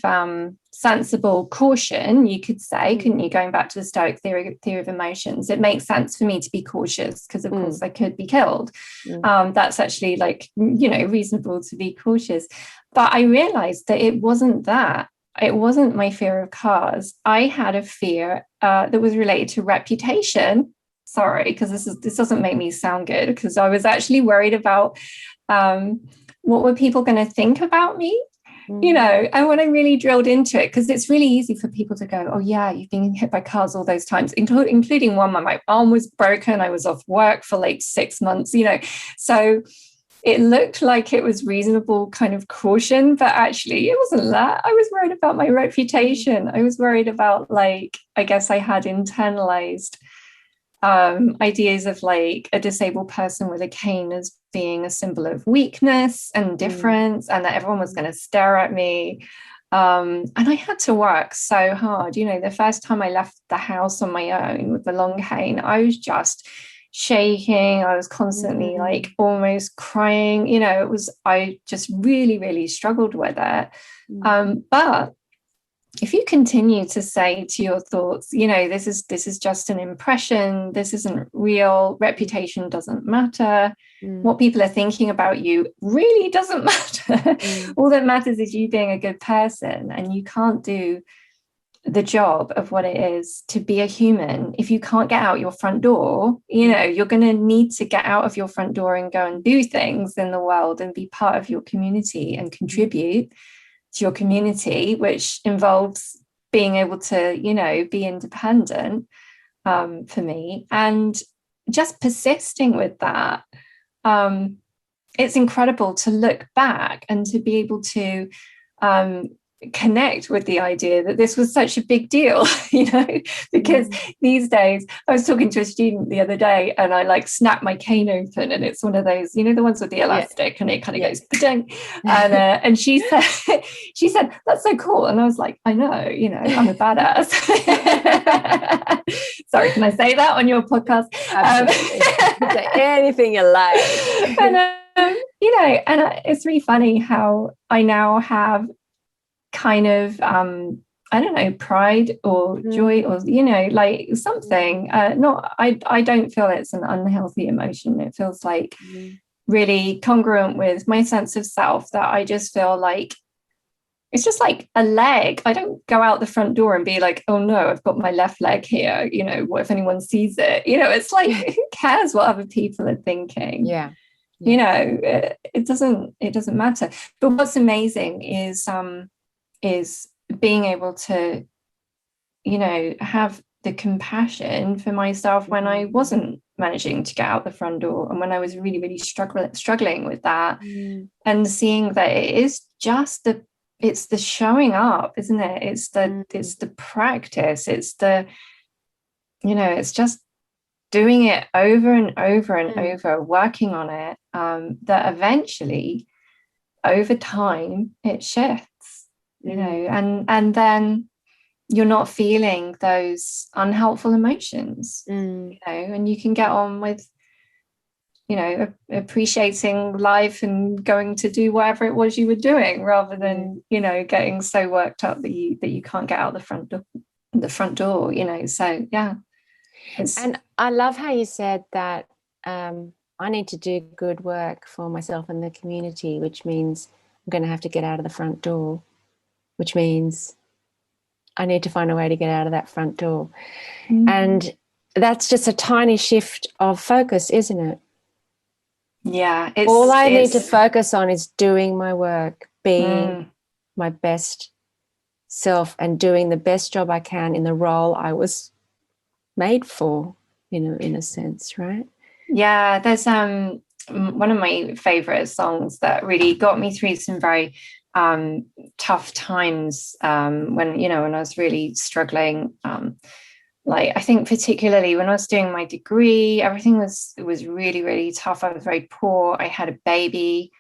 sensible caution, you could say, couldn't you? Going back to the Stoic theory of emotions, it makes sense for me to be cautious, because of course I could be killed. That's actually like, reasonable to be cautious. But I realized that it wasn't that. It wasn't my fear of cars. I had a fear that was related to reputation. Sorry, because this doesn't make me sound good, because I was actually worried about what were people going to think about me. And when I really drilled into it, because it's really easy for people to go, oh yeah, you've been hit by cars all those times, including one where my arm was broken. I was off work for like 6 months, so it looked like it was reasonable kind of caution, but actually it wasn't that. I was worried about my reputation. I was worried about, like, I guess I had internalized ideas of like a disabled person with a cane as being a symbol of weakness and difference, and that everyone was going to stare at me. And I had to work so hard. The first time I left the house on my own with the long cane, I was just shaking. I was constantly like almost crying. I just really, really struggled with it. But if you continue to say to your thoughts, this is just an impression, this isn't real, reputation doesn't matter, what people are thinking about you really doesn't matter. All that matters is you being a good person, and you can't do the job of what it is to be a human if you can't get out your front door. You're going to need to get out of your front door and go and do things in the world and be part of your community and contribute to your community, which involves being able to, you know, be independent for me, and just persisting with that. It's incredible to look back and to be able to connect with the idea that this was such a big deal, you know, because these days, I was talking to a student the other day and I like snapped my cane open, and it's one of those, you know, the ones with the elastic, and it kind of goes ba-ding. And she said that's so cool, and I was like, I know, you know, I'm a badass. Sorry, can I say that on your podcast? Absolutely. Say anything you like. And you know, and it's really funny how I now have kind of I don't know, pride or joy, or, you know, like something I don't feel it's an unhealthy emotion. It feels like really congruent with my sense of self, that I just feel like it's just like a leg. I don't go out the front door and be like, oh no, I've got my left leg here, you know, what if anyone sees it? You know, it's like, who cares what other people are thinking? You know, it doesn't matter. But what's amazing is being able to, you know, have the compassion for myself when I wasn't managing to get out the front door, and when I was really, really struggling with that, and seeing that it is just it's the showing up, isn't it? It's the practice. It's the, you know, it's just doing it over and over and over, working on it, that eventually over time it shifts, you know, and then you're not feeling those unhelpful emotions, you know, and you can get on with, you know, appreciating life and going to do whatever it was you were doing, rather than, you know, getting so worked up that you can't get out the front door, you know. So yeah. And I love how you said that I need to do good work for myself and the community, which means I'm going to have to get out of the front door, which means I need to find a way to get out of that front door. And that's just a tiny shift of focus, isn't it? Yeah. All I need to focus on is doing my work, being my best self, and doing the best job I can in the role I was made for, you know, in a sense, right? Yeah, there's one of my favorite songs that really got me through some very tough times, when, you know, when I was really struggling. Like, I think particularly when I was doing my degree, everything was really, really tough. I was very poor. I had a baby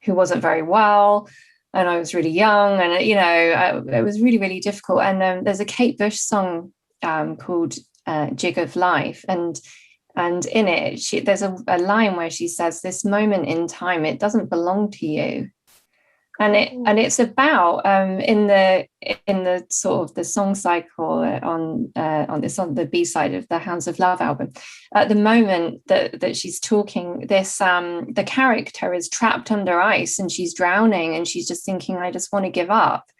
who wasn't very well, and I was really young, and, you know, it was really, really difficult. And there's a Kate Bush song called Jig of Life, and in it there's a line where she says, this moment in time, it doesn't belong to you. And it's about in the sort of the song cycle on the B-side of the Hounds of Love album, at the moment that she's talking, this the character is trapped under ice and she's drowning, and she's just thinking, I just want to give up.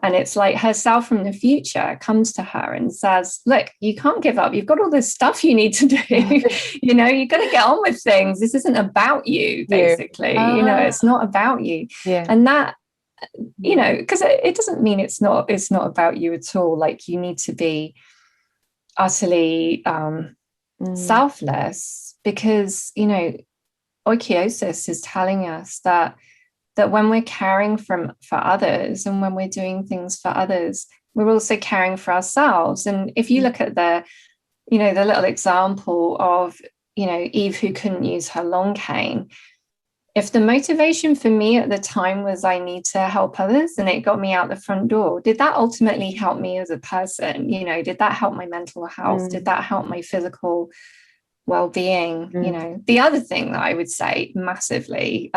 And it's like herself from the future comes to her and says, look, you can't give up. You've got all this stuff you need to do. You know, you've got to get on with things. This isn't about you, basically. You know, it's not about you. And that, you know, because it doesn't mean it's not about you at all. Like, you need to be utterly selfless, because, you know, oikiosis is telling us that when we're caring for others, and when we're doing things for others, we're also caring for ourselves. And if you look at the little example of, you know, Eve who couldn't use her long cane, if the motivation for me at the time was I need to help others and it got me out the front door, did that ultimately help me as a person? You know, did that help my mental health? Did that help my physical well-being? You know, the other thing that I would say massively,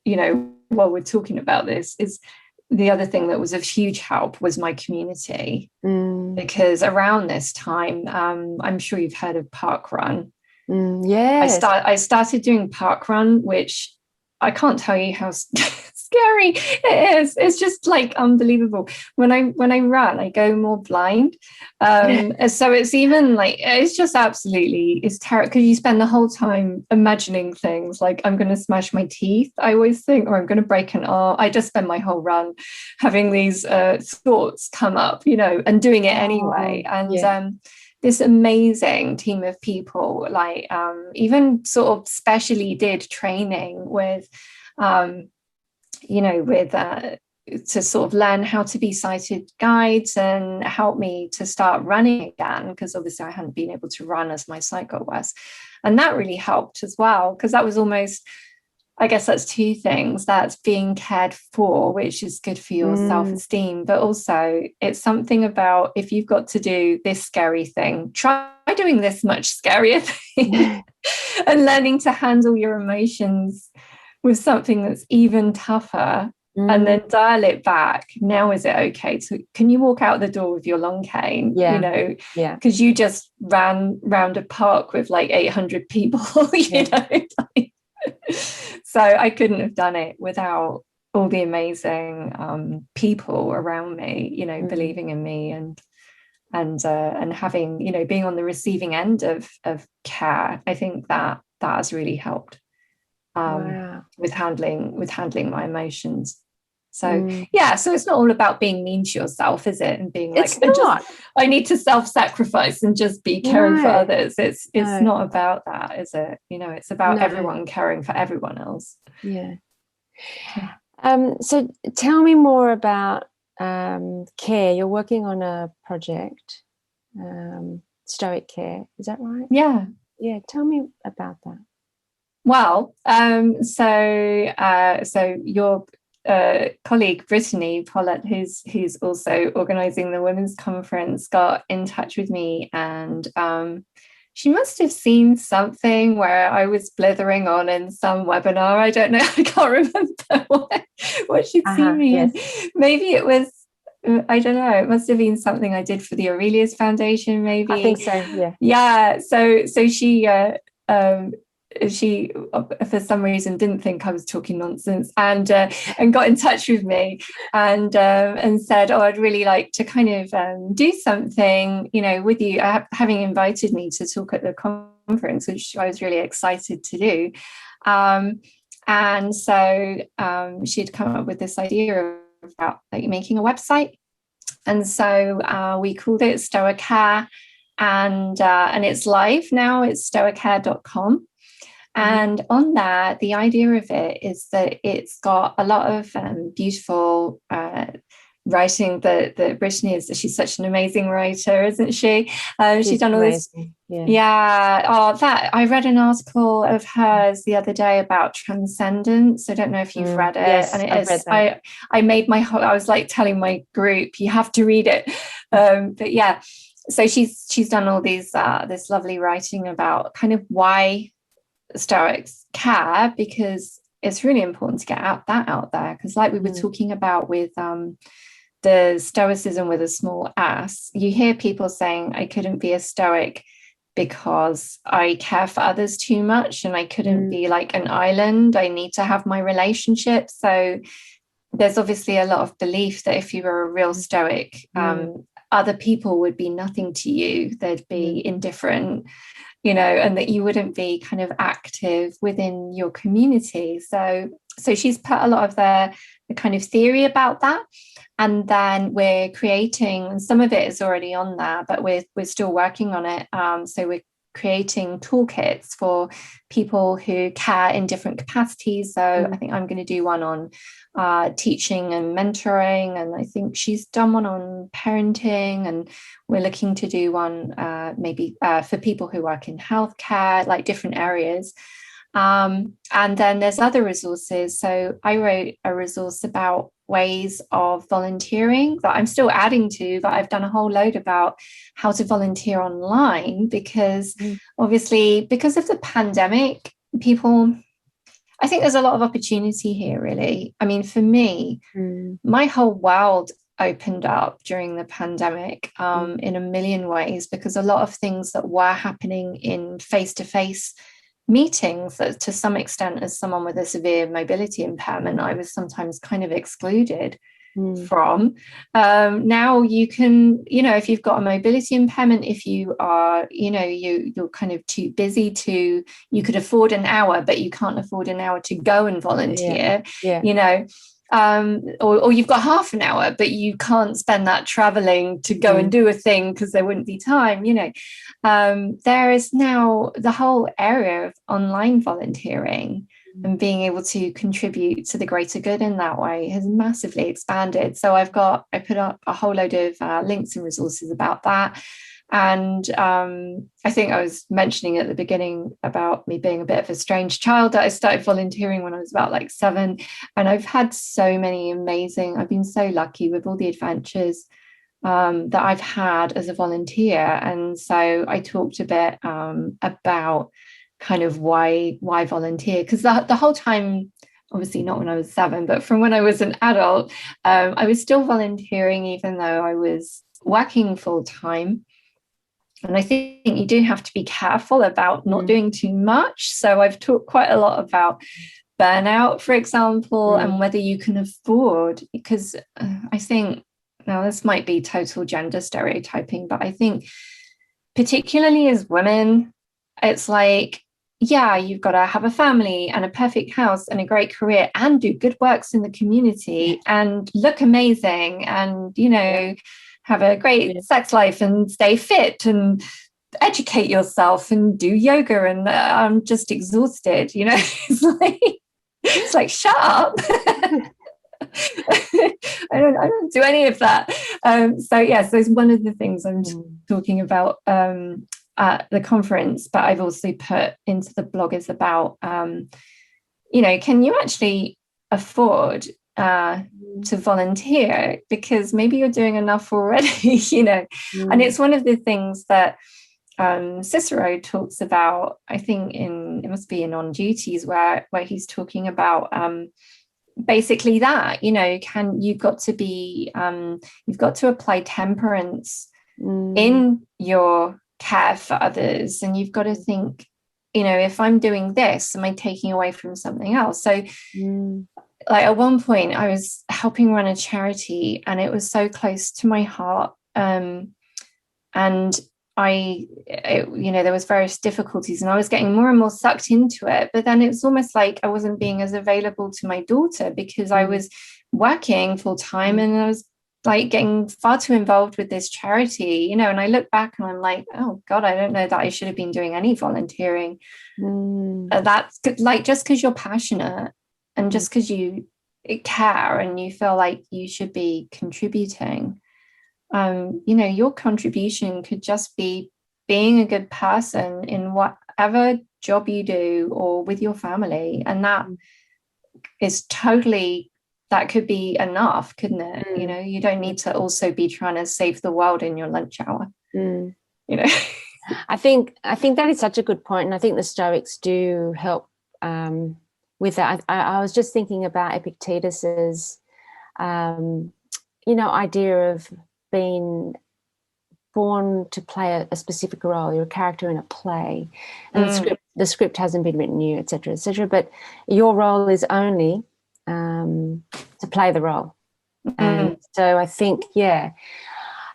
you know, while we're talking about this, is the other thing that was of huge help was my community. Because around this time, I'm sure you've heard of Park Run. Yes. I started doing Park Run, which I can't tell you how scary. It is. It's just like unbelievable. When I run, I go more blind. So it's even like, it's just absolutely, it's terrible, because you spend the whole time imagining things like, I'm going to smash my teeth, I always think, or I'm going to break an arm. I just spend my whole run having these thoughts come up, and doing it anyway. And this amazing team of people, like even sort of specially did training with, to sort of learn how to be sighted guides and help me to start running again, because obviously I hadn't been able to run as my sight got worse. And that really helped as well, because that was almost, I guess that's two things. That's being cared for, which is good for your self-esteem, but also it's something about, if you've got to do this scary thing, try doing this much scarier thing and learning to handle your emotions with something that's even tougher, and then dial it back. Now, is it okay? So can you walk out the door with your long cane? Because you just ran round a park with like 800 people, So I couldn't have done it without all the amazing people around me, believing in me and having, being on the receiving end of care. I think that has really helped with handling my emotions. So so it's not all about being mean to yourself, is it? And being like, I need to self-sacrifice and just be caring for others. It's not about that, is it? It's about everyone caring for everyone else. So tell me more about care. You're working on a project, Stoic Care, is that right? Yeah, tell me about that. Well, so your colleague Brittany Polat, who's also organising the women's conference, got in touch with me, and she must have seen something where I was blithering on in some webinar. I don't know, I can't remember what she'd seen me in. Maybe it was, I don't know, it must have been something I did for the Aurelius Foundation, maybe. I think so, yeah. So she for some reason didn't think I was talking nonsense, and got in touch with me and said, I'd really like to kind of do something with you, having invited me to talk at the conference, which I was really excited to do. And so she'd come up with this idea about like making a website, and so we called it Stoicare, and it's live now. It's stoicare.com. And on that, the idea of it is that it's got a lot of beautiful writing that Brittany is. She's such an amazing writer, isn't she? She's done all amazing. This. That I read an article of hers the other day about transcendence. I don't know if you've read it. Yes, and I've read that. I made I was like telling my group, you have to read it. But yeah, so she's done all these this lovely writing about kind of why Stoics care, because it's really important to get that out there, because like we were talking about with the Stoicism with a small s, you hear people saying, I couldn't be a Stoic because I care for others too much, and I couldn't be like an island, I need to have my relationships. So there's obviously a lot of belief that if you were a real Stoic, other people would be nothing to you, they'd be indifferent, and that you wouldn't be kind of active within your community. So she's put a lot of the kind of theory about that, and then we're creating, and some of it is already on there, but we're still working on it. So we're creating toolkits for people who care in different capacities. So I think I'm going to do one on teaching and mentoring, and I think she's done one on parenting, and we're looking to do one maybe for people who work in healthcare, like different areas. And then there's other resources. So I wrote a resource about ways of volunteering that I'm still adding to, but I've done a whole load about how to volunteer online, because obviously because of the pandemic, I think there's a lot of opportunity here, really. I mean, for me, my whole world opened up during the pandemic in a million ways, because a lot of things that were happening in face-to-face meetings that, to some extent, as someone with a severe mobility impairment, I was sometimes kind of excluded from. Now you can, if you've got a mobility impairment, if you are, you're kind of too busy to, you could afford an hour, but you can't afford an hour to go and volunteer, or you've got half an hour, but you can't spend that traveling to go and do a thing because there wouldn't be time, there is now the whole area of online volunteering and being able to contribute to the greater good in that way has massively expanded. So I put up a whole load of links and resources about that. And I think I was mentioning at the beginning about me being a bit of a strange child, that I started volunteering when I was about like 7. And I've had so many I've been so lucky with all the adventures that I've had as a volunteer. And so I talked a bit about kind of why volunteer, because the whole time, obviously not when I was 7, but from when I was an adult, I was still volunteering even though I was working full time. And I think you do have to be careful about not doing too much. So I've talked quite a lot about burnout, for example, and whether you can afford, because I think, now this might be total gender stereotyping, but I think particularly as women, it's like, yeah, you've got to have a family and a perfect house and a great career and do good works in the community and look amazing and, have a great sex life and stay fit and educate yourself and do yoga. And I'm just exhausted, it's like, shut up. I don't do any of that. So it's one of the things I'm talking about at the conference, but I've also put into the blog is about, can you actually afford to volunteer, because maybe you're doing enough already, and it's one of the things that Cicero talks about, I think it must be in On Duties, where he's talking about basically that, you've got to apply temperance in your care for others, and you've got to think, if I'm doing this, am I taking away from something else? So like at one point I was helping run a charity and it was so close to my heart, and there was various difficulties and I was getting more and more sucked into it, but then it was almost like I wasn't being as available to my daughter because I was working full time and I was like getting far too involved with this charity, and I look back and I'm like, oh God, I don't know that I should have been doing any volunteering. That's like, just because you're passionate and just because you care and you feel like you should be contributing, your contribution could just be being a good person in whatever job you do or with your family. And that is that could be enough, couldn't it? You don't need to also be trying to save the world in your lunch hour. I think that is such a good point. And I think the Stoics do help with that. I was just thinking about Epictetus's, idea of being born to play a specific role. You're a character in a play, and the script hasn't been written you, etc., etc. But your role is only to play the role. And so I think,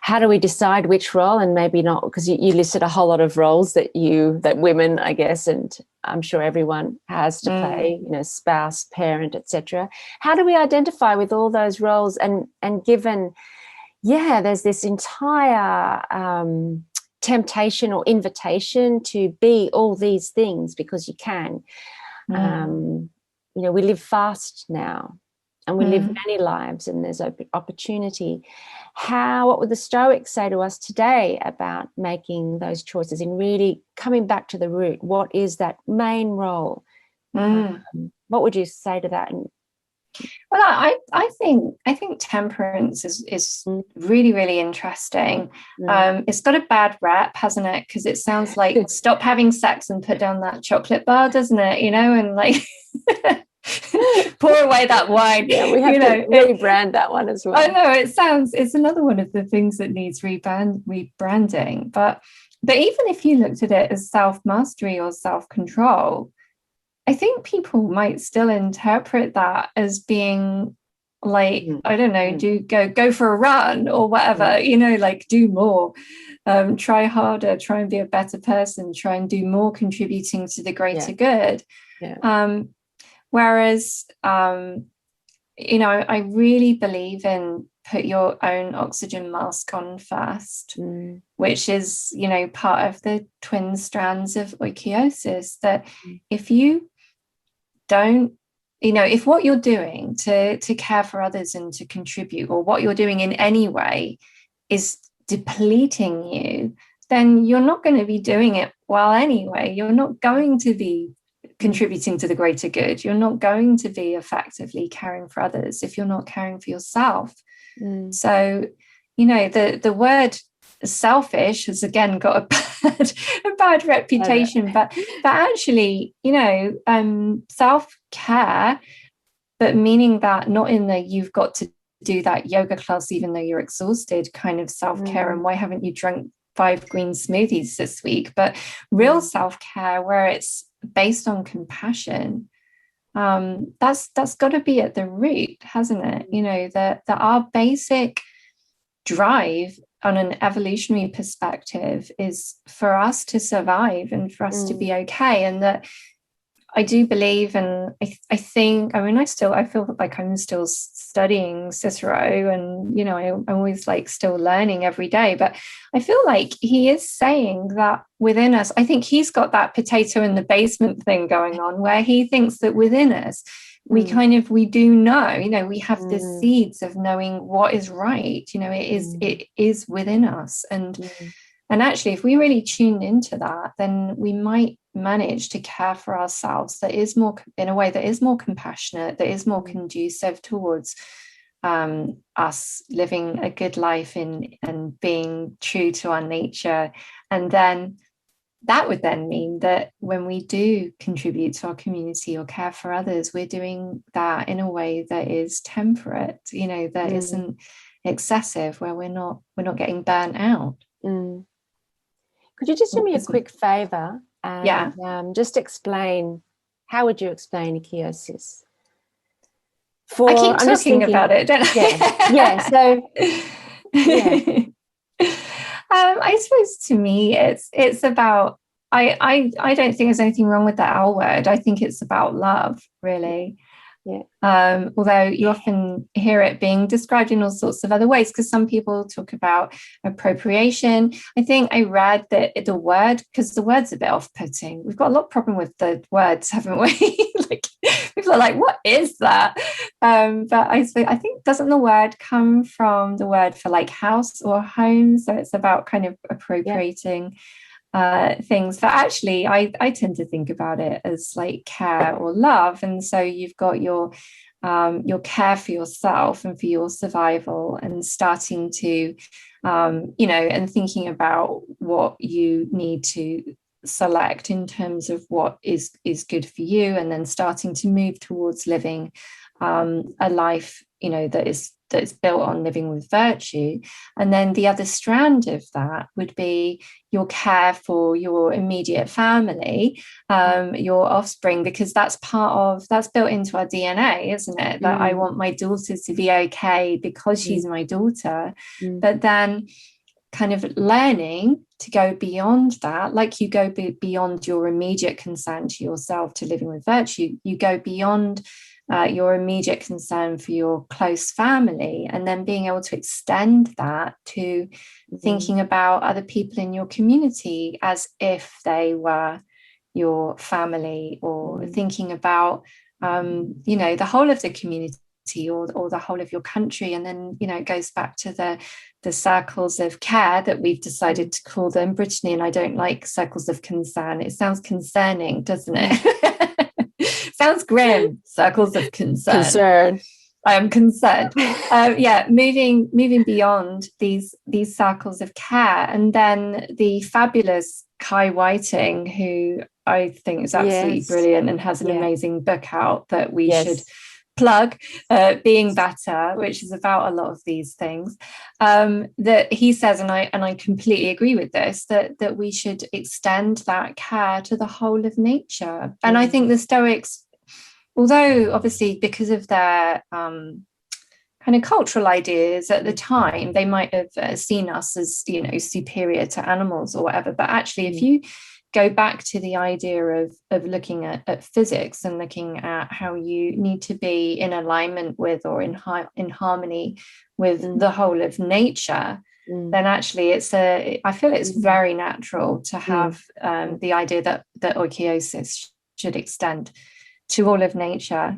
how do we decide which role? And maybe not, because you listed a whole lot of roles that women, I guess, and I'm sure everyone has to play, spouse, parent, etc. How do we identify with all those roles? And given, there's this entire temptation or invitation to be all these things because you can. We live fast now. And we live many lives and there's opportunity. What would the Stoics say to us today about making those choices and really coming back to the root? What is that main role? What would you say to that? Well, I think temperance is really, really interesting. It's got a bad rep, hasn't it? Because it sounds like stop having sex and put down that chocolate bar, doesn't it? And like pour away that wine. Yeah, we have to rebrand that one as well. I know it's another one of the things that needs rebranding. But But even if you looked at it as self-mastery or self-control, I think people might still interpret that as being like, I don't know, go for a run or whatever, like do more, try harder, try and be a better person, try and do more contributing to the greater good. Whereas, I really believe in put your own oxygen mask on first, which is, part of the twin strands of oikeiosis, that if you don't, if what you're doing to care for others and to contribute, or what you're doing in any way is depleting you, then you're not going to be doing it well anyway. You're not going to be contributing to the greater good. You're not going to be effectively caring for others if you're not caring for yourself. So, the word selfish has again got a bad reputation, but actually, self-care, but meaning that not in the you've got to do that yoga class even though you're exhausted kind of self-care, and why haven't you drunk 5 green smoothies this week, but real self-care where it's based on compassion. That's got to be at the root, hasn't it? That our basic drive on an evolutionary perspective is for us to survive and for us to be okay. And that I do believe, and I think, I feel like I'm still studying Cicero, and, I'm always like still learning every day, but I feel like he is saying that within us, I think he's got that potato in the basement thing going on, where he thinks that within us, we do know, we have the seeds of knowing what is right, it is within us. And actually, if we really tune into that, then we might manage to care for ourselves that is more, in a way that is more compassionate, that is more conducive towards us living a good life and being true to our nature. And then that would then mean that when we do contribute to our community or care for others, we're doing that in a way that is temperate, that isn't excessive, where we're not getting burnt out. Could you just do me a quick favor and just explain, how would you explain oikeiosis? I keep talking about it, don't I? I suppose to me it's about, I don't think there's anything wrong with the L word. I think it's about love, really. Although you often hear it being described in all sorts of other ways, because some people talk about appropriation. I think I read that the word, because the word's a bit off-putting. We've got a lot of problem with the words, haven't we? Like, people are like, what is that? But I think, doesn't the word come from the word for like house or home? So it's about kind of appropriating things. But actually, I tend to think about it as like care or love. And so you've got your care for yourself and for your survival, and starting to and thinking about what you need to select in terms of what is good for you, and then starting to move towards living a life that's built on living with virtue. And then the other strand of that would be your care for your immediate family, your offspring, because that's built into our DNA, isn't it? That I want my daughter to be okay because she's my daughter. But then kind of learning to go beyond that, like you go beyond your immediate concern to yourself to living with virtue, you go beyond your immediate concern for your close family, and then being able to extend that to thinking about other people in your community as if they were your family, or thinking about the whole of the community, or the whole of your country. And then it goes back to the circles of care that we've decided to call them, Brittany, and I don't like circles of concern. It sounds concerning, doesn't it? Sounds grim. Circles of concern. I am concerned. Moving beyond these circles of care. And then the fabulous Kai Whiting, who I think is absolutely brilliant and has an amazing book out that we should plug, Being Better, which is about a lot of these things, that he says, and I completely agree with this, that we should extend that care to the whole of nature. And I think the Stoics, although obviously because of their kind of cultural ideas at the time, they might have seen us as, you know, superior to animals or whatever, but actually if you go back to the idea of looking at physics and looking at how you need to be in alignment with, or in harmony with the whole of nature, then actually I feel it's very natural to have the idea that oikeiosis should extend to all of nature.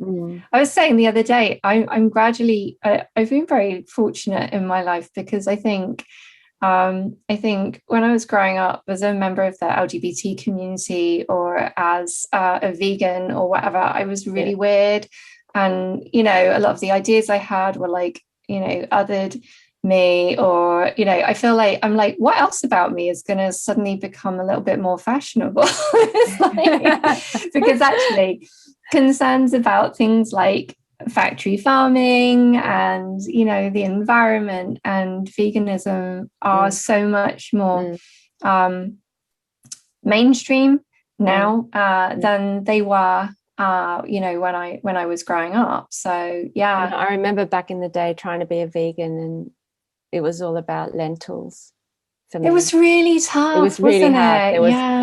I was saying the other day, I'm gradually, I've been very fortunate in my life, because I think when I was growing up as a member of the LGBT community, or as a vegan or whatever, I was really weird. And, you know, a lot of the ideas I had were like, you know, othered me, or, you know, I feel like I'm like, what else about me is going to suddenly become a little bit more fashionable? Because actually concerns about things like factory farming and, you know, the environment and veganism are so much more mainstream now than they were you know, when I was growing up. So yeah, and I remember back in the day trying to be a vegan, and it was all about lentils. It was really tough. It was really hard. There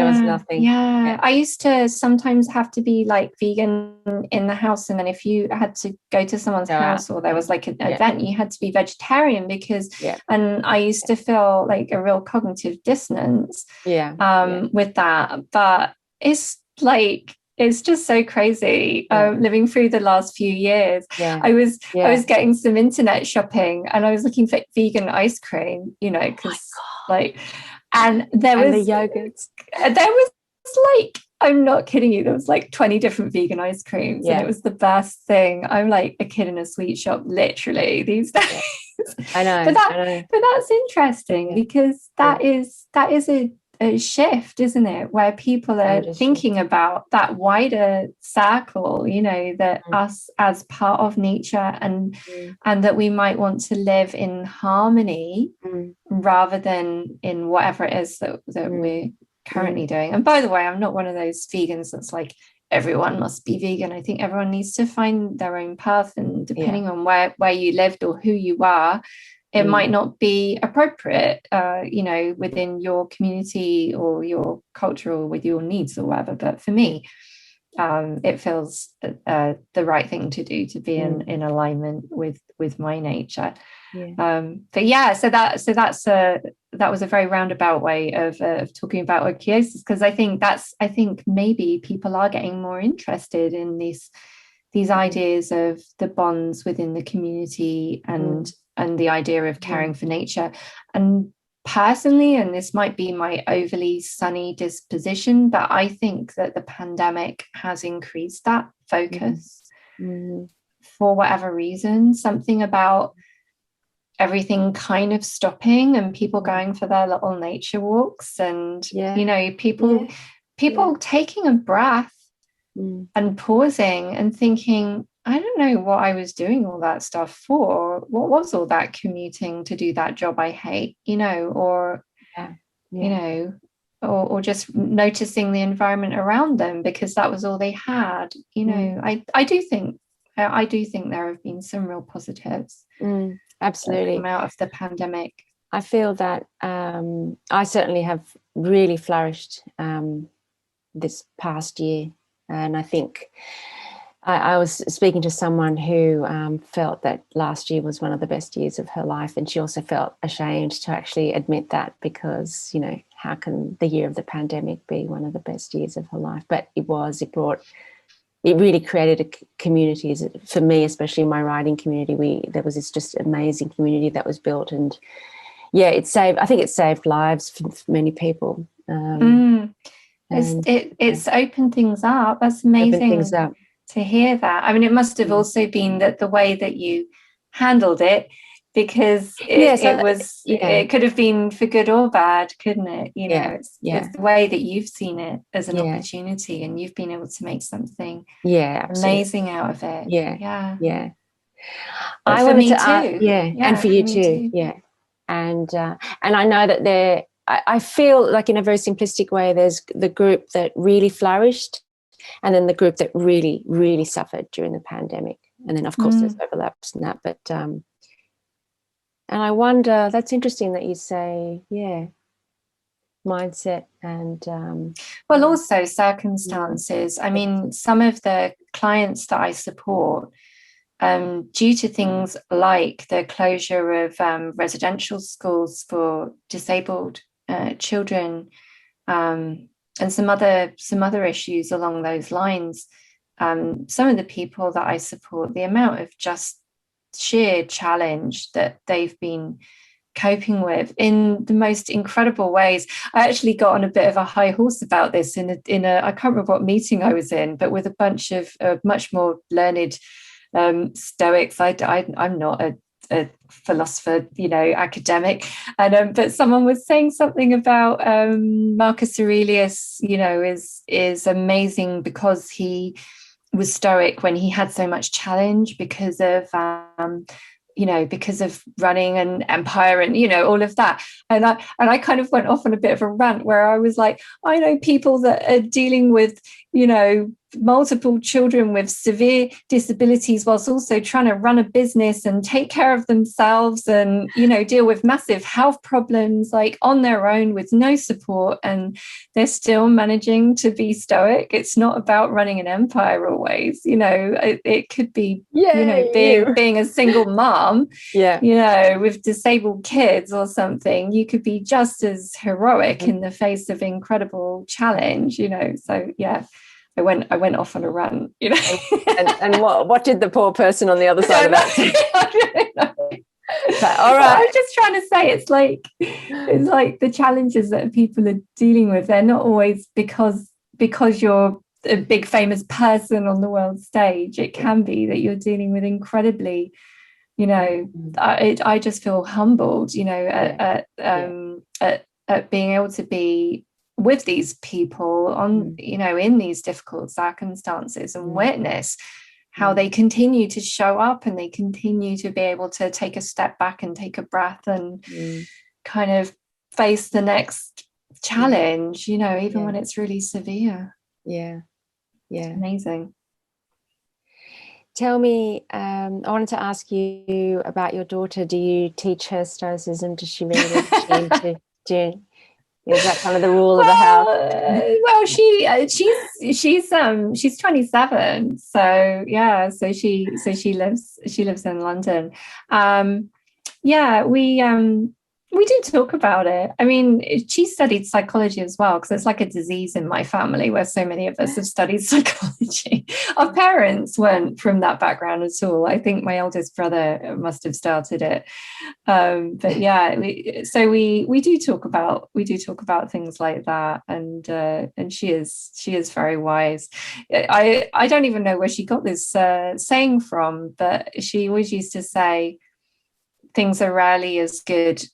was nothing. Yeah. I used to sometimes have to be like vegan in the house, and then if you had to go to someone's house or there was like an event, you had to be vegetarian, because and I used to feel like a real cognitive dissonance with that. But it's like, it's just so crazy living through the last few years. I was getting some internet shopping, and I was looking for vegan ice cream, you know, because and there was the yogurts. There was like, I'm not kidding you, there was like 20 different vegan ice creams, and it was the best thing. I'm like a kid in a sweet shop literally these days. I know. But that's interesting, because that is a shift, isn't it, where people are thinking about that wider circle, you know, that us as part of nature, and that we might want to live in harmony rather than in whatever it is that we're currently doing. And by the way, I'm not one of those vegans that's like everyone must be vegan. I think everyone needs to find their own path, and depending on where you lived or who you are, it might not be appropriate, you know, within your community or your culture or with your needs or whatever. But for me, it feels the right thing to do, to be in alignment with my nature. But yeah, so that was a very roundabout way of talking about oikeiosis, because I think maybe people are getting more interested in these ideas of the bonds within the community, and the idea of caring for nature. And personally, and this might be my overly sunny disposition, but I think that the pandemic has increased that focus for whatever reason. Something about everything kind of stopping and people going for their little nature walks, and you know, people taking a breath and pausing and thinking, I don't know what I was doing all that stuff for. What was all that commuting to do that job I hate, you know, or you know, or just noticing the environment around them because that was all they had, you know. I do think there have been some real positives absolutely come out of the pandemic. I feel that I certainly have really flourished this past year, and I think I was speaking to someone who felt that last year was one of the best years of her life, and she also felt ashamed to actually admit that, because, you know, how can the year of the pandemic be one of the best years of her life? But it really created a community for me, especially in my writing community. There was this just amazing community that was built, and I think it saved lives for many people. It's opened things up. That's amazing to hear that. I mean, it must have also been that the way that you handled it, because So it could have been for good or bad, couldn't it? It's the way that you've seen it as an opportunity, and you've been able to make something amazing out of it. Yeah. But I for wanted me to too. and for you too. And I know that I feel like in a very simplistic way, there's the group that really flourished, and then the group that really, really suffered during the pandemic. And then, of course, there's overlaps in that. But and I wonder, that's interesting that you say, mindset and also circumstances. I mean, some of the clients that I support, due to things like the closure of residential schools for disabled children, and some other issues along those lines, some of the people that I support, the amount of just sheer challenge that they've been coping with in the most incredible ways. I actually got on a bit of a high horse about this in a I can't remember what meeting I was in, but with a bunch of much more learned Stoics. I'm not a philosopher, academic, and but someone was saying something about Marcus Aurelius, is amazing because he was Stoic when he had so much challenge because of running an empire and all of that, and I kind of went off on a bit of a rant where I was like, I know people that are dealing with multiple children with severe disabilities whilst also trying to run a business and take care of themselves and deal with massive health problems like on their own with no support, and they're still managing to be Stoic. It's not about running an empire always. It could be being a single mom with disabled kids or something. You could be just as heroic in the face of incredible challenge. So I went off on a run, and what did the poor person on the other side of that say? All right. I was just trying to say it's like the challenges that people are dealing with, they're not always because you're a big famous person on the world stage. It can be that you're dealing with incredibly, I just feel humbled, at being able to be with these people on in these difficult circumstances and witness how they continue to show up, and they continue to be able to take a step back and take a breath and kind of face the next challenge, even when it's really severe. It's amazing. Tell me, I wanted to ask you about your daughter. Do you teach her Stoicism? Does she read it? Is that kind of the rule of the house? Well, she's 27, so so she lives in London. We do talk about it. I mean, she studied psychology as well, because it's like a disease in my family where so many of us have studied psychology. Our parents weren't from that background at all. I think my eldest brother must have started it. But we do talk about things like that, and she is very wise. I don't even know where she got this saying from, but she always used to say, things are rarely as good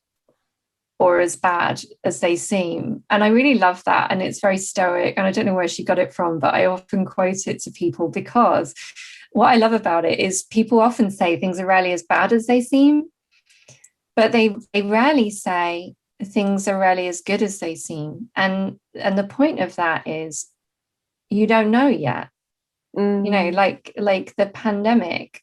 or as bad as they seem. And I really love that. And it's very Stoic. And I don't know where she got it from, but I often quote it to people, because what I love about it is people often say things are rarely as bad as they seem, but they rarely say things are rarely as good as they seem. And the point of that is you don't know yet. Like the pandemic,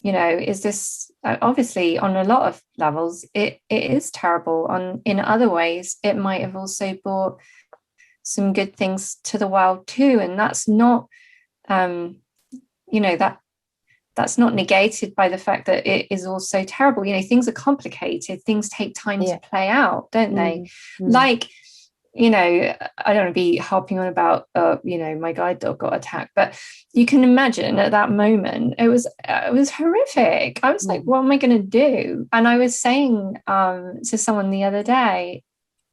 is this obviously on a lot of levels it is terrible. In other ways it might have also brought some good things to the world too, and that's not that's not negated by the fact that it is also terrible. Things are complicated, things take time to play out, don't they? Like, I don't want to be harping on about my guide dog got attacked, but you can imagine at that moment it was horrific. I was like, what am I going to do? And I was saying to someone the other day,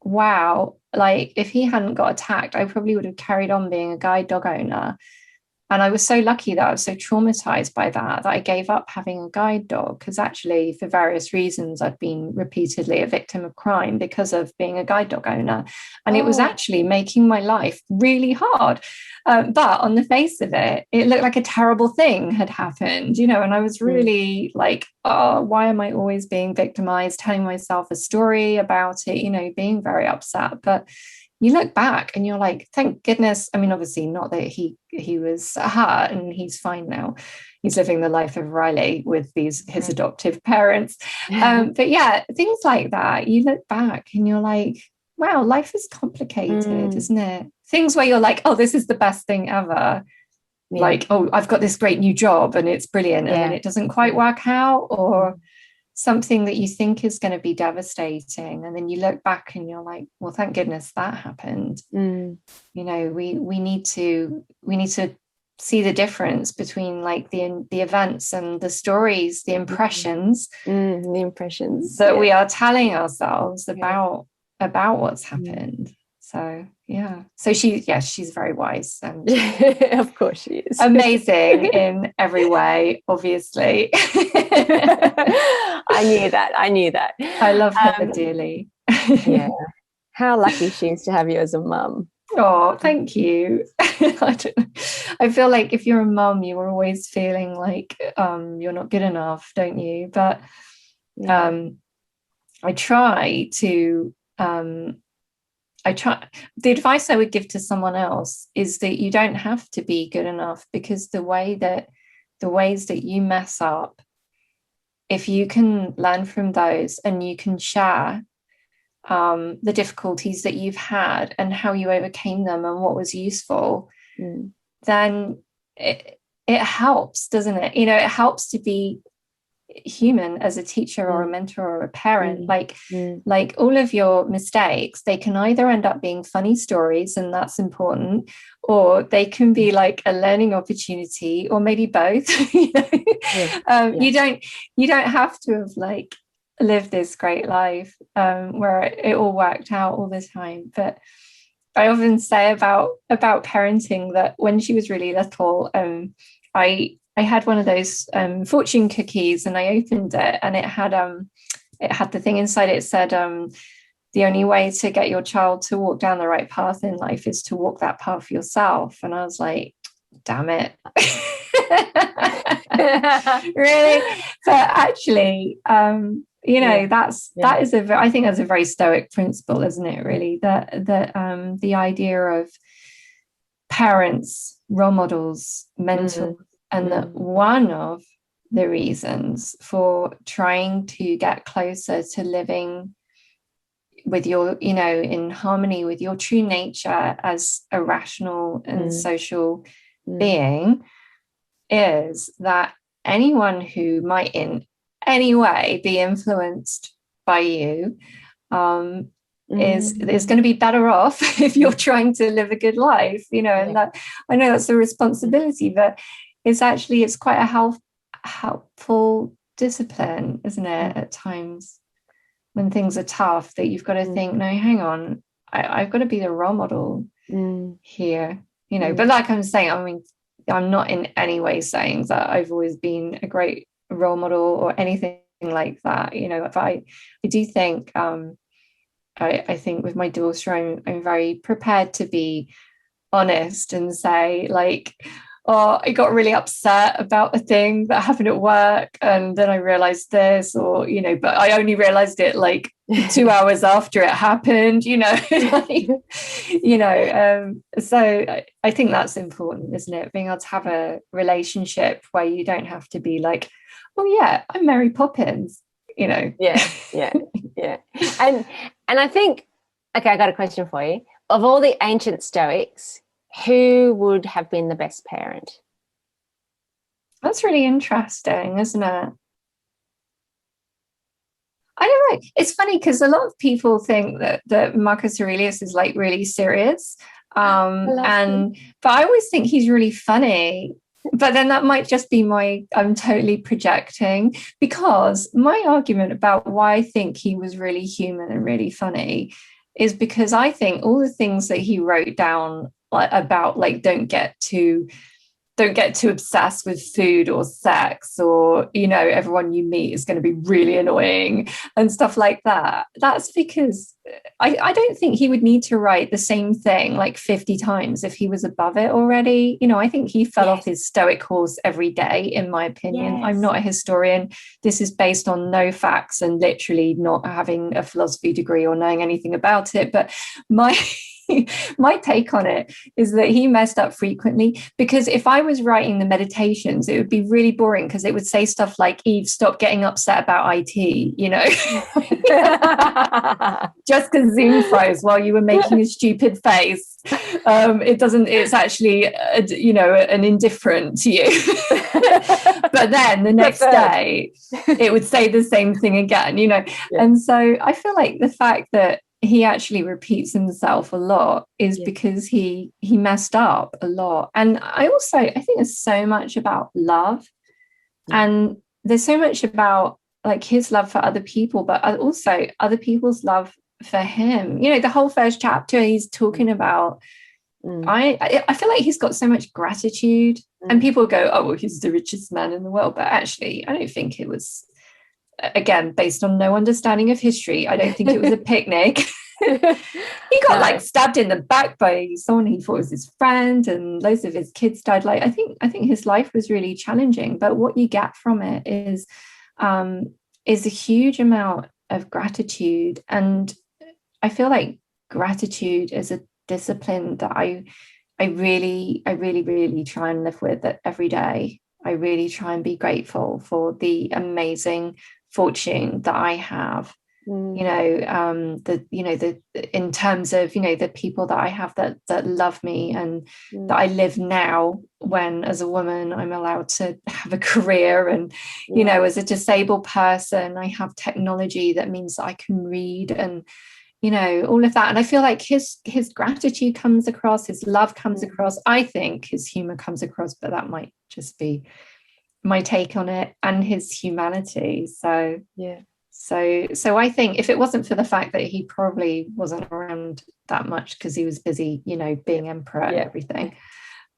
wow, like if he hadn't got attacked, I probably would have carried on being a guide dog owner. I was so lucky that I was so traumatized by that I gave up having a guide dog, because actually for various reasons I'd been repeatedly a victim of crime because of being a guide dog owner, and it was actually making my life really hard. But on the face of it, it looked like a terrible thing had happened, and I was really like, oh, why am I always being victimized, telling myself a story about it, being very upset. But you look back and you're like, thank goodness. I mean, obviously not that he was hurt, and he's fine now. He's living the life of Riley with his adoptive parents. But yeah, things like that, you look back and you're like, wow, life is complicated, isn't it? Things where you're like, oh, this is the best thing ever. Like, oh, I've got this great new job and it's brilliant. And then it doesn't quite work out, or something that you think is going to be devastating, and then you look back and you're like, well, thank goodness that happened. We need to see the difference between like the events and the stories, the impressions that we are telling ourselves about what's happened. So she's very wise, and of course she is amazing in every way, obviously. I knew that. I love her dearly. Yeah, how lucky she is to have you as a mum. Oh, thank you. I feel like if you're a mum, you are always feeling like you're not good enough, don't you? But I try the advice I would give to someone else is that you don't have to be good enough, because the ways that you mess up, if you can learn from those and you can share the difficulties that you've had and how you overcame them and what was useful, then it helps, doesn't it? It helps to be human as a teacher or a mentor or a parent. Like all of your mistakes, they can either end up being funny stories, and that's important, or they can be like a learning opportunity, or maybe both. You don't have to have like lived this great life where it all worked out all the time. But I often say about parenting that when she was really little, I had one of those fortune cookies, and I opened it, and it had the thing inside. It said, the only way to get your child to walk down the right path in life is to walk that path yourself. And I was like, damn it. Really? But actually, I think that's a very Stoic principle, isn't it, really? That the idea of parents, role models, mentors, and that one of the reasons for trying to get closer to living with your, in harmony with your true nature as a rational and social being, is that anyone who might in any way be influenced by you is going to be better off if you're trying to live a good life, and that, I know that's a responsibility, but it's quite a helpful discipline, isn't it, at times when things are tough, that you've got to think, no, hang on, I've got to be the role model here, but like I'm saying, I mean, I'm not in any way saying that I've always been a great role model or anything like that, but I do think I think with my daughter, I'm very prepared to be honest and say, like, oh, I got really upset about a thing that happened at work, and then I realized this, or but I only realized it like 2 hours after it happened, so I think that's important, isn't it? Being able to have a relationship where you don't have to be like, oh yeah, I'm Mary Poppins, yeah and I think, okay, I got a question for you. Of all the ancient Stoics, who would have been the best parent? That's really interesting, isn't it? I don't know. It's funny because a lot of people think that Marcus Aurelius is like really serious. But I always think he's really funny. But then that might just be I'm totally projecting, because my argument about why I think he was really human and really funny is because I think all the things that he wrote down about, like, don't get too don't get too obsessed with food or sex, or, you know, everyone you meet is going to be really annoying and stuff like that. That's because I don't think he would need to write the same thing like 50 times if he was above it already. You know, I think he fell off his Stoic horse every day, in my opinion. I'm not a historian. This is based on no facts and literally not having a philosophy degree or knowing anything about it. But my my take on it is that he messed up frequently, because if I was writing the meditations, it would be really boring, because it would say stuff like, Eve, stop getting upset about IT, you know. Just because Zoom froze while you were making a stupid face, it's actually you know, an indifferent to you. But then the next day it would say the same thing again, you know. And so I feel like the fact that he actually repeats himself a lot is because he messed up a lot. And I think there's so much about love, and there's so much about like his love for other people, but also other people's love for him. You know, the whole first chapter he's talking about, I feel like he's got so much gratitude, and people go, oh, well, he's the richest man in the world. But actually, I don't think it was, again, based on no understanding of history, I don't think it was a picnic. He got like stabbed in the back by someone he thought was his friend, and loads of his kids died. Like I think his life was really challenging, but what you get from it is a huge amount of gratitude. And I feel like gratitude is a discipline that I really try and live with it every day. I really try and be grateful for the amazing fortune that I have, you know, in terms of, you know, the people that I have that love me, and that I live now, when as a woman I'm allowed to have a career, and you know, as a disabled person I have technology that means that I can read, and you know, all of that. And I feel like his gratitude comes across, his love comes across. I think his humor comes across, but that might just be my take on it, and his humanity. So so I think if it wasn't for the fact that he probably wasn't around that much because he was busy, you know, being emperor and everything,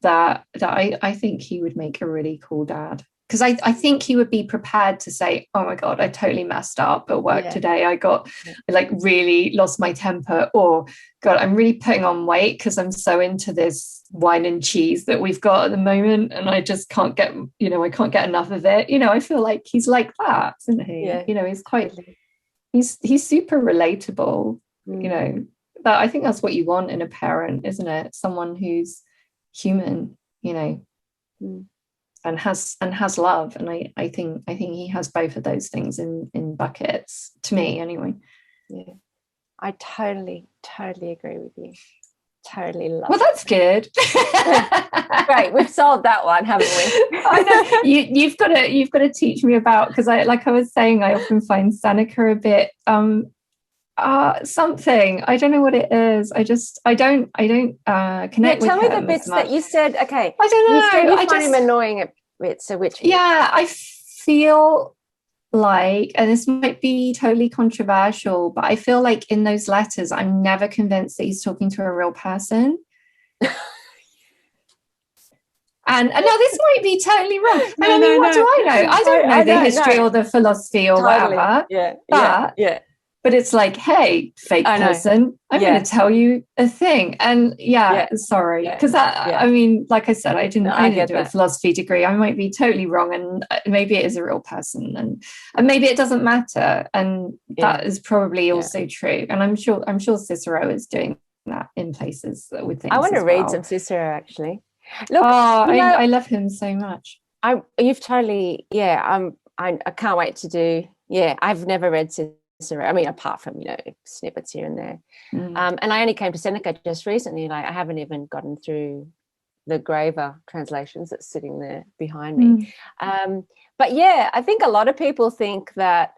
that I think he would make a really cool dad. Because I think he would be prepared to say, oh my God, I totally messed up at work today. I like really lost my temper, or God, I'm really putting on weight because I'm so into this wine and cheese that we've got at the moment, and I just can't get, you know, I can't get enough of it. You know, I feel like he's like that, isn't he? You know, he's super relatable, you know. But I think that's what you want in a parent, isn't it? Someone who's human, you know. And has love, and I think he has both of those things in buckets, to me anyway. I totally agree with you. Totally love. Well, that's good. Great, we've solved that one, haven't we? I know. You've got to teach me about, because I was saying, I often find Seneca a bit something, I don't know what it is. I don't connect with him. Tell me the bits that you said. Okay, I don't know. You said you find him annoying a bit. So which? I feel like, and this might be totally controversial, but I feel like in those letters, I'm never convinced that he's talking to a real person. And now this might be totally wrong. What do I know? I don't know the history or the philosophy or whatever. But it's like, hey, fake person, I'm going to tell you a thing. And sorry. Because I mean, like I said, I didn't do a philosophy degree. I might be totally wrong, and maybe it is a real person, and maybe it doesn't matter. And that is probably also true. And I'm sure Cicero is doing that in places with things. I want to read some Cicero, actually. Look, I love him so much. You've totally, I can't wait to do. I've never read Cicero. I mean, apart from, you know, snippets here and there. And I only came to Seneca just recently. Like, I haven't even gotten through the graver translations that's sitting there behind me. But I think a lot of people think that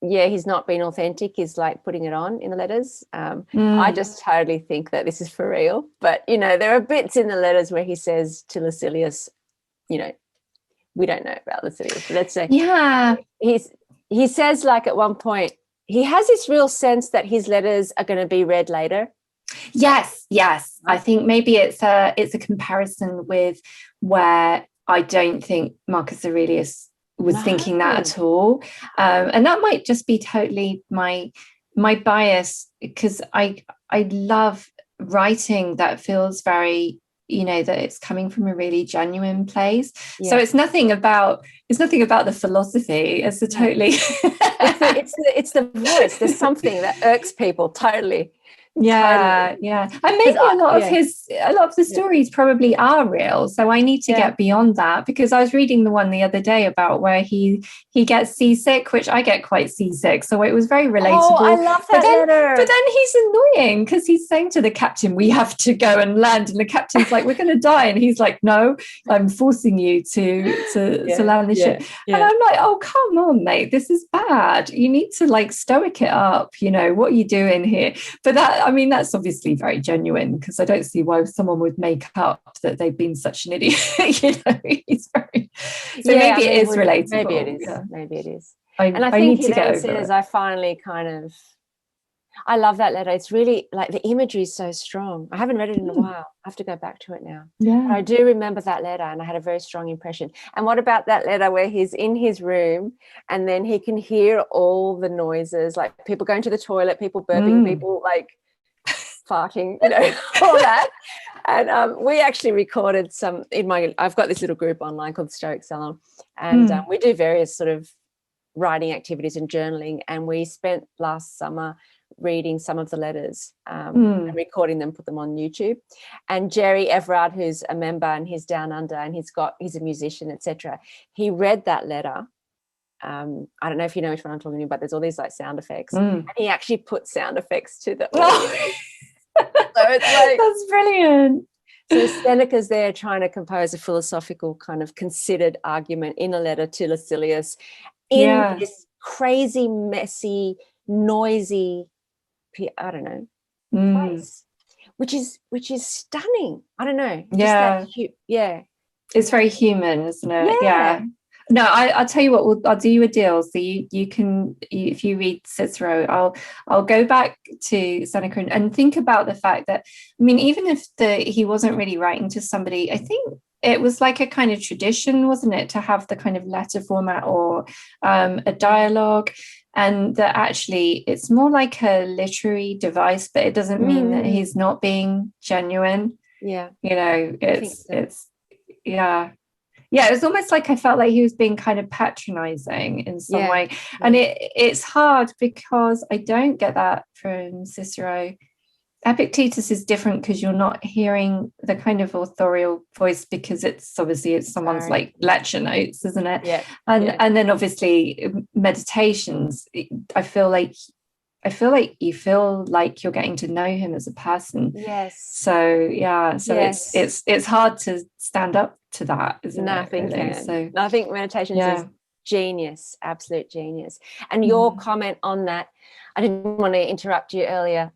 he's not being authentic, he's like putting it on in the letters. I just totally think that this is for real. But, you know, there are bits in the letters where he says to Lucilius, you know, we don't know about Lucilius, but let's say he says, like, at one point he has this real sense that his letters are going to be read later. Yes. I think maybe it's a comparison with where I don't think Marcus Aurelius was thinking that at all, and that might just be totally my bias, because I love writing that feels very, that it's coming from a really genuine place. So it's nothing about the philosophy. It's totally it's the voice. There's something that irks people totally. And maybe a lot of the stories probably are real, so I need to get beyond that, because I was reading the one the other day about where he gets seasick, which I get quite seasick, so it was very relatable. I love that letter. But then he's annoying, because he's saying to the captain, we have to go and land, and the captain's like, we're going to die, and he's like, no, I'm forcing you to land the ship. And I'm like, oh, come on, mate, this is bad, you need to like stoic it up, what are you doing here? But that's obviously very genuine, because I don't see why someone would make up that they've been such an idiot. He's very. So maybe it is relatable. Maybe it is. Yeah. Maybe it is. And I think he then says, I finally I love that letter. It's really like the imagery is so strong. I haven't read it in a while. I have to go back to it now. Yeah. But I do remember that letter, and I had a very strong impression. And what about that letter where he's in his room and then he can hear all the noises, like people going to the toilet, people burping, people like farting, all that. And we actually recorded some I've got this little group online called Stoic Salon, and we do various sort of writing activities and journaling, and we spent last summer reading some of the letters and recording them, put them on YouTube. And Jerry Everard, who's a member and he's down under and he's a musician, etc., he read that letter. I don't know if you know which one I'm talking about. There's all these like sound effects, and he actually put sound effects to the audio. So it's like, that's brilliant. So Seneca's there trying to compose a philosophical kind of considered argument in a letter to Lucilius in this crazy, messy, noisy, I don't know, place, which is stunning. I don't know. It's very human, isn't it? Yeah. No, I'll tell you what. I'll do you a deal. So you can, if you read Cicero, I'll go back to Seneca and think about the fact that, even if he wasn't really writing to somebody, I think it was like a kind of tradition, wasn't it, to have the kind of letter format or a dialogue, and that actually it's more like a literary device, but it doesn't mean that he's not being genuine. Yeah, it was almost like I felt like he was being kind of patronizing in some way. And it's hard because I don't get that from Cicero. Epictetus is different because you're not hearing the kind of authorial voice, because it's someone's like lecture notes, isn't it? Yeah. And then obviously meditations, I feel like you feel like you're getting to know him as a person. Yes. So it's hard to stand up to that, isn't it? Nothing really? can. So I think meditations is genius, absolute genius. And your comment on that, I didn't want to interrupt you earlier.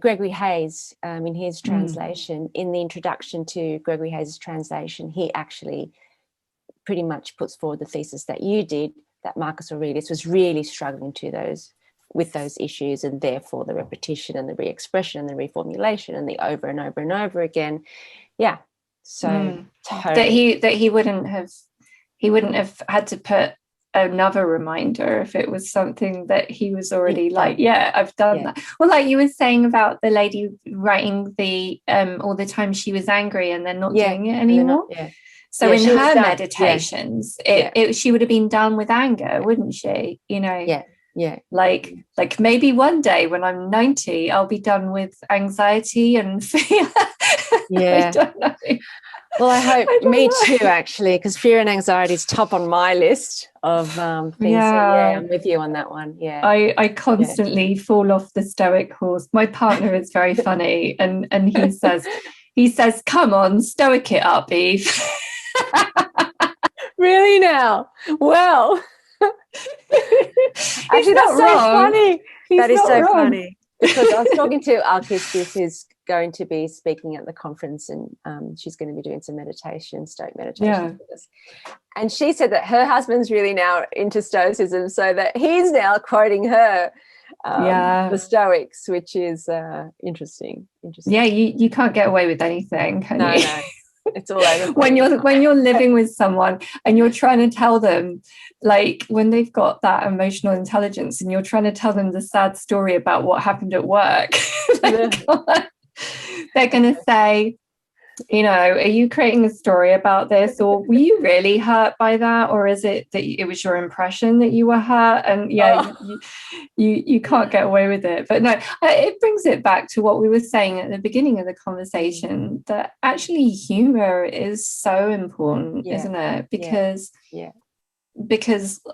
Gregory Hayes, in his translation, in the introduction to Gregory Hayes' translation, he actually pretty much puts forward the thesis that you did, that Marcus Aurelius was really struggling with those issues, and therefore the repetition and the re-expression and the reformulation and the over and over and over again. Yeah. So totally. that he wouldn't have had to put another reminder if it was something that he was already like, I've done that. Well, like you were saying about the lady writing the all the time she was angry and then not doing it anymore. So in her meditations, she would have been done with anger, wouldn't she? Like maybe one day when I'm 90, I'll be done with anxiety and fear. I don't know. Well, I hope. Me too, actually, because fear and anxiety is top on my list of things. So I'm with you on that one. Yeah, I constantly fall off the Stoic horse. My partner is very funny, and he says, "Come on, Stoic it up, Eve." Really now? Well, actually, that's so funny. That is so funny, because I was talking to Alkis, who's going to be speaking at the conference, and she's going to be doing some Stoic meditation with us. And she said that her husband's really now into Stoicism, so that he's now quoting her the Stoics, which is interesting. Yeah, you can't get away with anything, can you? No. It's all over when you're living with someone and you're trying to tell them, like, when they've got that emotional intelligence and you're trying to tell them the sad story about what happened at work, they're going to say, you know, are you creating a story about this, or were you really hurt by that, or is it that it was your impression that you were hurt? And you can't get away with it. But no, it brings it back to what we were saying at the beginning of the conversation, that actually humor is so important, isn't it? Because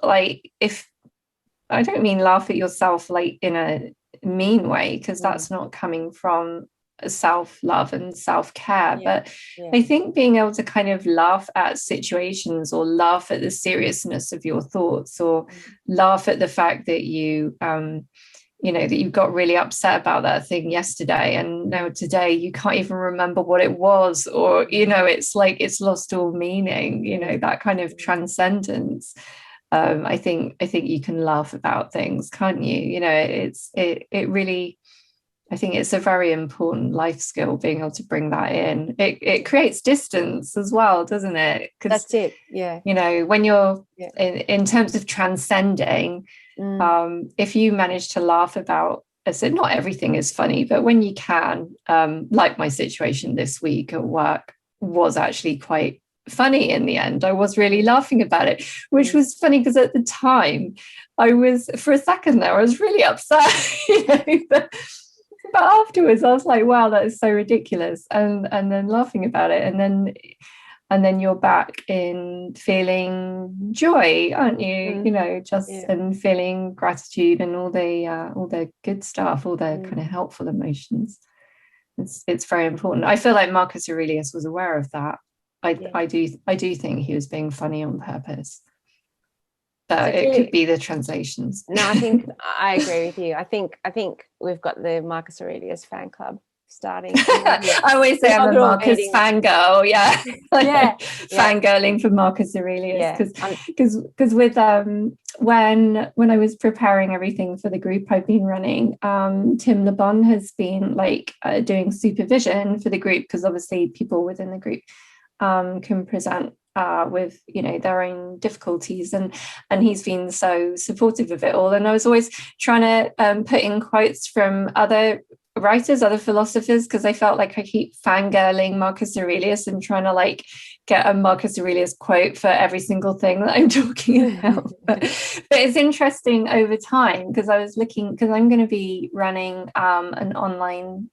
like, if I don't mean laugh at yourself like in a mean way, because that's not coming from self-love and self-care, but I think being able to kind of laugh at situations, or laugh at the seriousness of your thoughts, or laugh at the fact that you that you got really upset about that thing yesterday and now today you can't even remember what it was, or it's like it's lost all meaning, that kind of transcendence. I think you can laugh about things, can't you? It really, I think it's a very important life skill, being able to bring that in. It creates distance as well, doesn't it? That's it. Yeah. When you're in terms of transcending, if you manage to laugh about, so not everything is funny, but when you can, like my situation this week at work was actually quite funny in the end. I was really laughing about it, which was funny because at the time for a second there, I was really upset, but afterwards I was like, wow, that is so ridiculous, and then laughing about it, and then you're back in feeling joy, aren't you? And feeling gratitude and all the good stuff, all the kind of helpful emotions. It's very important. I feel like Marcus Aurelius was aware of that. I do think he was being funny on purpose. But it could be the translations. No, I think I agree with you. I think we've got the Marcus Aurelius fan club starting. I always say I'm a Marcus fangirl. Fangirling for Marcus Aurelius, because with when I was preparing everything for the group I've been running, Tim LeBon has been doing supervision for the group, because obviously people within the group can present with their own difficulties, and he's been so supportive of it all. And I was always trying to put in quotes from other writers, other philosophers, because I felt like I keep fangirling Marcus Aurelius and trying to get a Marcus Aurelius quote for every single thing that I'm talking about. But it's interesting over time, because I'm going to be running an online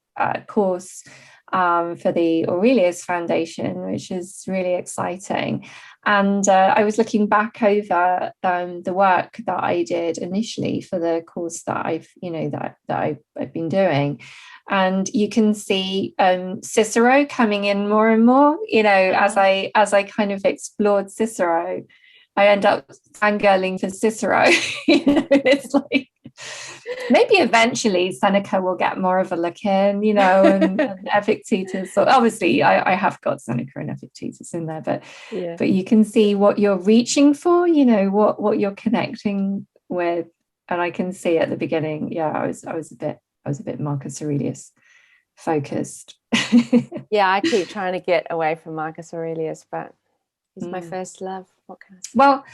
course for the Aurelius Foundation, which is really exciting. And I was looking back over the work that I did initially for the course that I've been doing, and you can see Cicero coming in more and more. As I kind of explored Cicero, I end up fangirling for Cicero. It's like, maybe eventually Seneca will get more of a look in, and Epictetus. So obviously I have got Seneca and Epictetus in there, but you can see what you're reaching for, what you're connecting with. And I can see at the beginning, I was a bit Marcus Aurelius focused. I keep trying to get away from Marcus Aurelius, but he's my first love. What can I say? Well,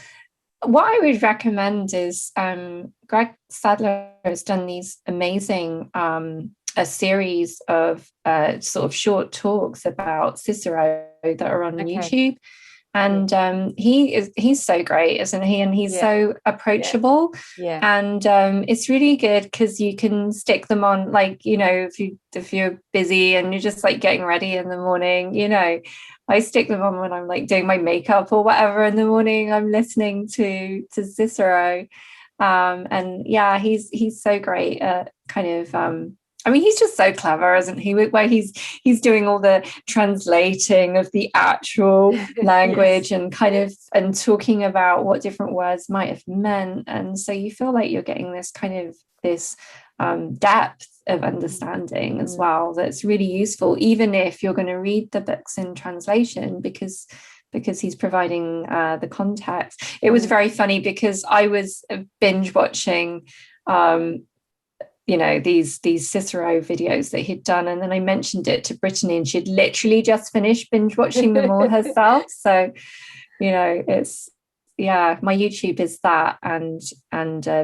what I would recommend is Greg Sadler has done these amazing a series of sort of short talks about Cicero that are on YouTube. And he's so great, isn't he? And he's so approachable. And it's really good because you can stick them on, if you're busy and you're just getting ready in the morning, I stick them on when I'm doing my makeup or whatever in the morning. I'm listening to Cicero. He's so great at kind of he's just so clever, isn't he? Where he's doing all the translating of the actual language and kind of and talking about what different words might have meant. And so you feel like you're getting this kind of depth of understanding as well. That's really useful, even if you're going to read the books in translation, because he's providing the context. It was very funny because I was binge watching these Cicero videos that he'd done, and then I mentioned it to Brittany, and she'd literally just finished binge watching them all herself. So it's my YouTube is that, and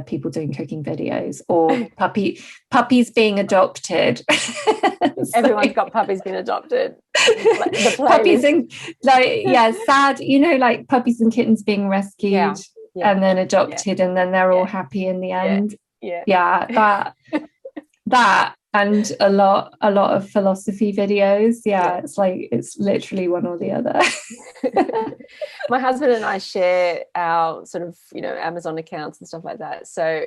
people doing cooking videos, or puppies being adopted. Everyone's got puppies being adopted. The puppies and sad, like puppies and kittens being rescued and then adopted, and then they're all happy in the end. That and a lot of philosophy videos. It's literally one or the other. My husband and I share our sort of Amazon accounts and stuff like that, so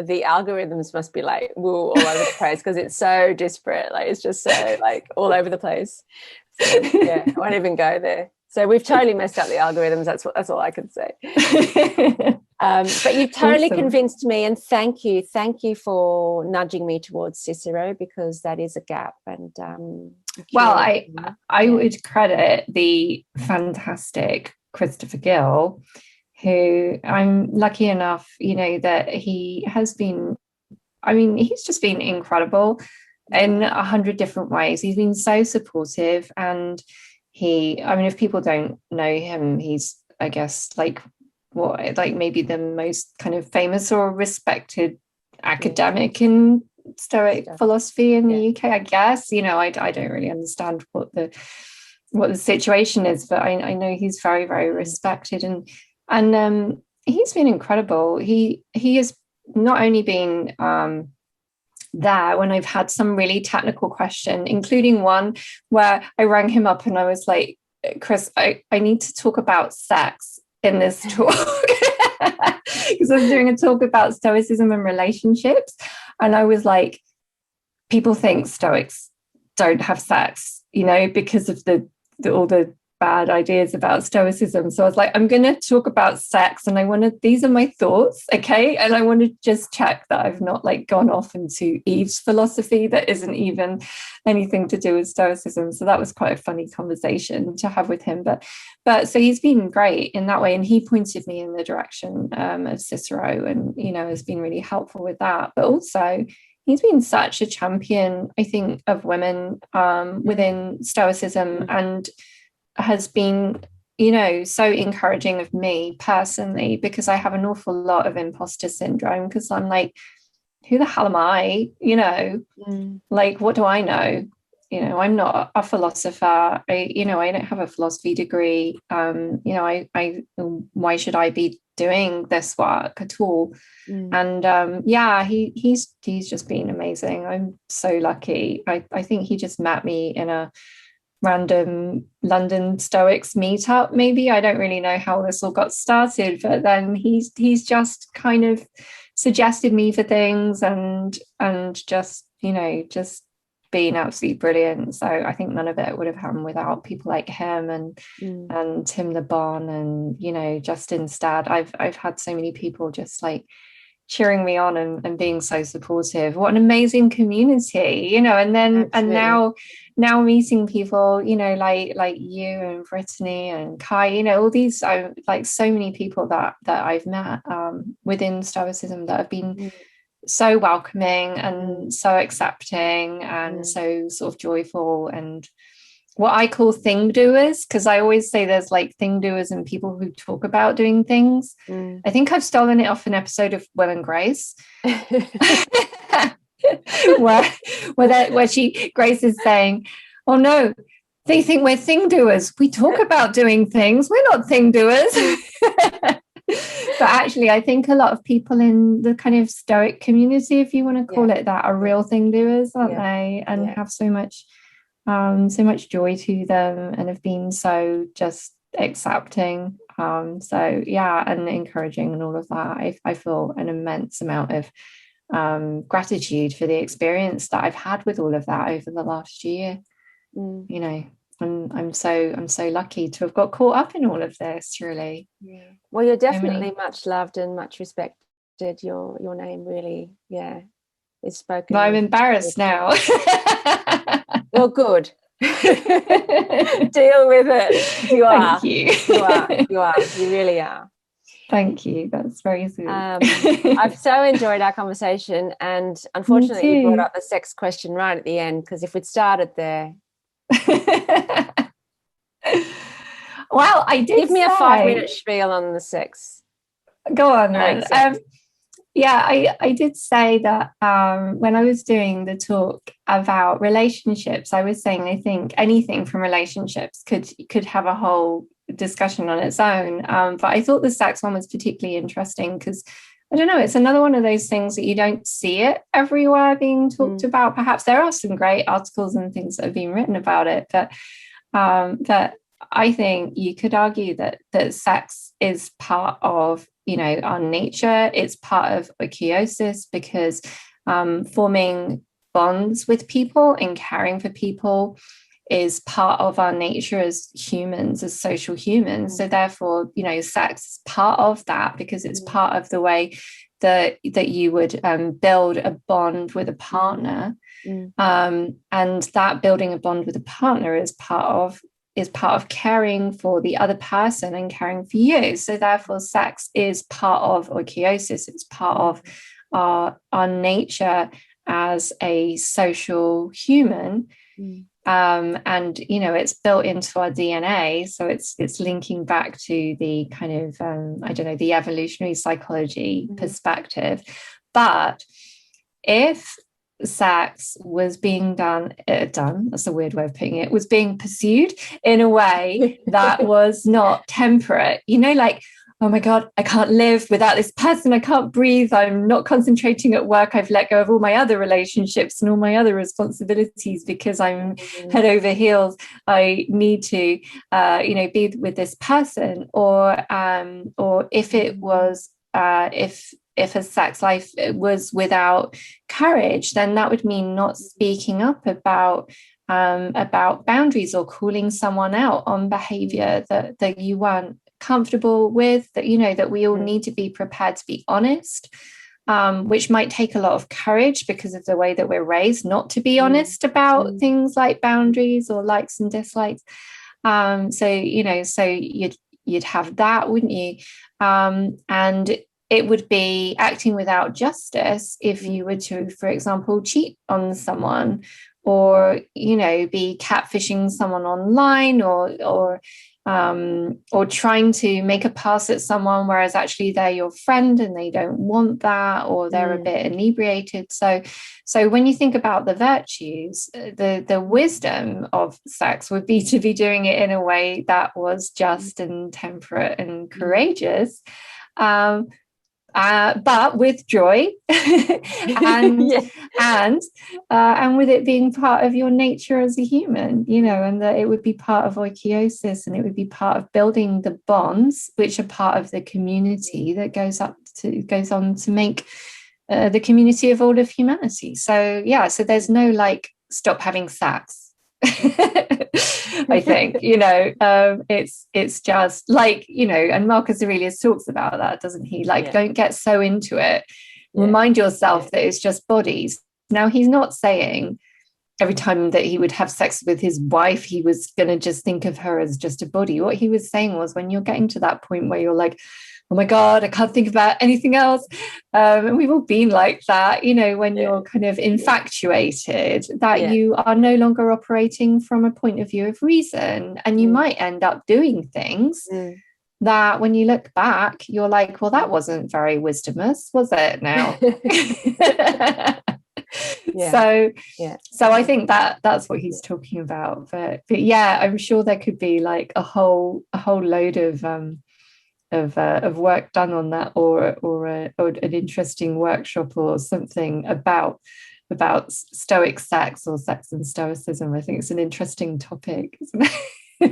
the algorithms must be like all over the place, because it's so disparate, like it's just so like all over the place. So, I won't even go there. So we've totally messed up the algorithms. That's all I can say. But you've totally convinced me, and thank you for nudging me towards Cicero, because that is a gap. And I would credit the fantastic Christopher Gill, who I'm lucky enough, that he has been. I mean, he's just been incredible in 100 different ways. He's been so supportive, and if people don't know him, he's, I guess, maybe the most kind of famous or respected academic in Stoic philosophy in the UK, I guess. I don't really understand what the situation is, but I know he's very, very respected, and he's been incredible. He has not only been there when I've had some really technical question, including one where I rang him up and I was like, Chris, I need to talk about sex in this talk, because I was doing a talk about Stoicism and relationships, and I was like, people think Stoics don't have sex, because of all the bad ideas about Stoicism. So I was like, I'm going to talk about sex, and these are my thoughts, okay? And I want to just check that I've not gone off into Eve's philosophy that isn't even anything to do with Stoicism. So that was quite a funny conversation to have with him. But so he's been great in that way, and he pointed me in the direction of Cicero, and has been really helpful with that. But also, he's been such a champion, I think, of women within Stoicism, and has been, so encouraging of me personally, because I have an awful lot of imposter syndrome, because I'm like, who the hell am I? What do I know? I'm not a philosopher. I don't have a philosophy degree. Why should I be doing this work at all? And he's just been amazing. I'm so lucky. I think he just met me in a random London Stoics meetup, maybe. I don't really know how this all got started, but then he's just kind of suggested me for things, and just being absolutely brilliant. So I think none of it would have happened without people like him and Tim the Bon, and Justin Stad. I've had so many people just cheering me on and being so supportive. What an amazing community, and then Absolutely. And now meeting people, like you and Brittany and Kai, all these so many people that I've met within Stoicism that have been so welcoming and so accepting and so sort of joyful, and what I call thing doers, because I always say there's thing doers and people who talk about doing things. I think I've stolen it off an episode of Will and Grace where Grace is saying, oh no, they think we're thing doers, we talk about doing things, we're not thing doers. But actually I think a lot of people in the kind of Stoic community, if you want to call it that, are real thing doers, aren't they, and have so much joy to them, and have been so just accepting, and encouraging, and all of that. I feel an immense amount of gratitude for the experience that I've had with all of that over the last year. I'm so lucky to have got caught up in all of this, really. Well, you're definitely much loved and much respected. Your name really is spoken. Well, I'm embarrassed now. Well, good. Deal with it. You are. Thank you. You are. You really are. Thank you. That's very sweet. I've so enjoyed our conversation, and unfortunately you brought up the sex question right at the end, because if we'd started there. Well, I did give me a 5-minute spiel on the sex. Go on then. Yeah, I did say that when I was doing the talk about relationships, I was saying I think anything from relationships could have a whole discussion on its own. But I thought the sex one was particularly interesting because, I don't know, it's another one of those things that you don't see it everywhere being talked about. Perhaps there are some great articles and things that have been written about it, but I think you could argue that sex is part of, our nature. It's part of oikeiosis because forming bonds with people and caring for people is part of our nature as humans, as social humans. So therefore, sex is part of that because it's part of the way that you would build a bond with a partner. And that building a bond with a partner is part of caring for the other person and caring for you. So therefore, sex is part of oikeiosis. It's part of our nature as a social human. And, it's built into our DNA. So it's linking back to the kind of, the evolutionary psychology perspective. But if sex was being done, that's a weird way of putting it, was being pursued in a way that was not temperate, like, oh my God, I can't live without this person, I can't breathe, I'm not concentrating at work, I've let go of all my other relationships and all my other responsibilities because I'm head over heels, I need to be with this person, or if it was if a sex life was without courage, then that would mean not speaking up about boundaries or calling someone out on behavior that you weren't comfortable with, that we all need to be prepared to be honest, which might take a lot of courage because of the way that we're raised not to be honest about things like boundaries or likes and dislikes. So you'd have that, wouldn't you? And it would be acting without justice if you were to, for example, cheat on someone, or be catfishing someone online, or trying to make a pass at someone whereas actually they're your friend and they don't want that, or they're a bit inebriated. So when you think about the virtues, the wisdom of sex would be to be doing it in a way that was just and temperate and courageous, but with joy and with it being part of your nature as a human, and that it would be part of oikeiosis, and it would be part of building the bonds which are part of the community that goes on to make the community of all of humanity. So there's no stop having sex. I think it's just and Marcus Aurelius talks about that, doesn't he? Don't get so into it. Remind yourself that it's just bodies. Now, he's not saying every time that he would have sex with his wife he was going to just think of her as just a body. What he was saying was, when you're getting to that point where you're like, oh my God, I can't think about anything else. And we've all been like that, when you're kind of infatuated, that you are no longer operating from a point of view of reason. And you might end up doing things that when you look back, you're like, well, that wasn't very wisdomous, was it now? So I think that's what he's talking about. But I'm sure there could be a whole load of work done on that, or an interesting workshop or something about Stoic sex or sex and Stoicism. I think it's an interesting topic, isn't it?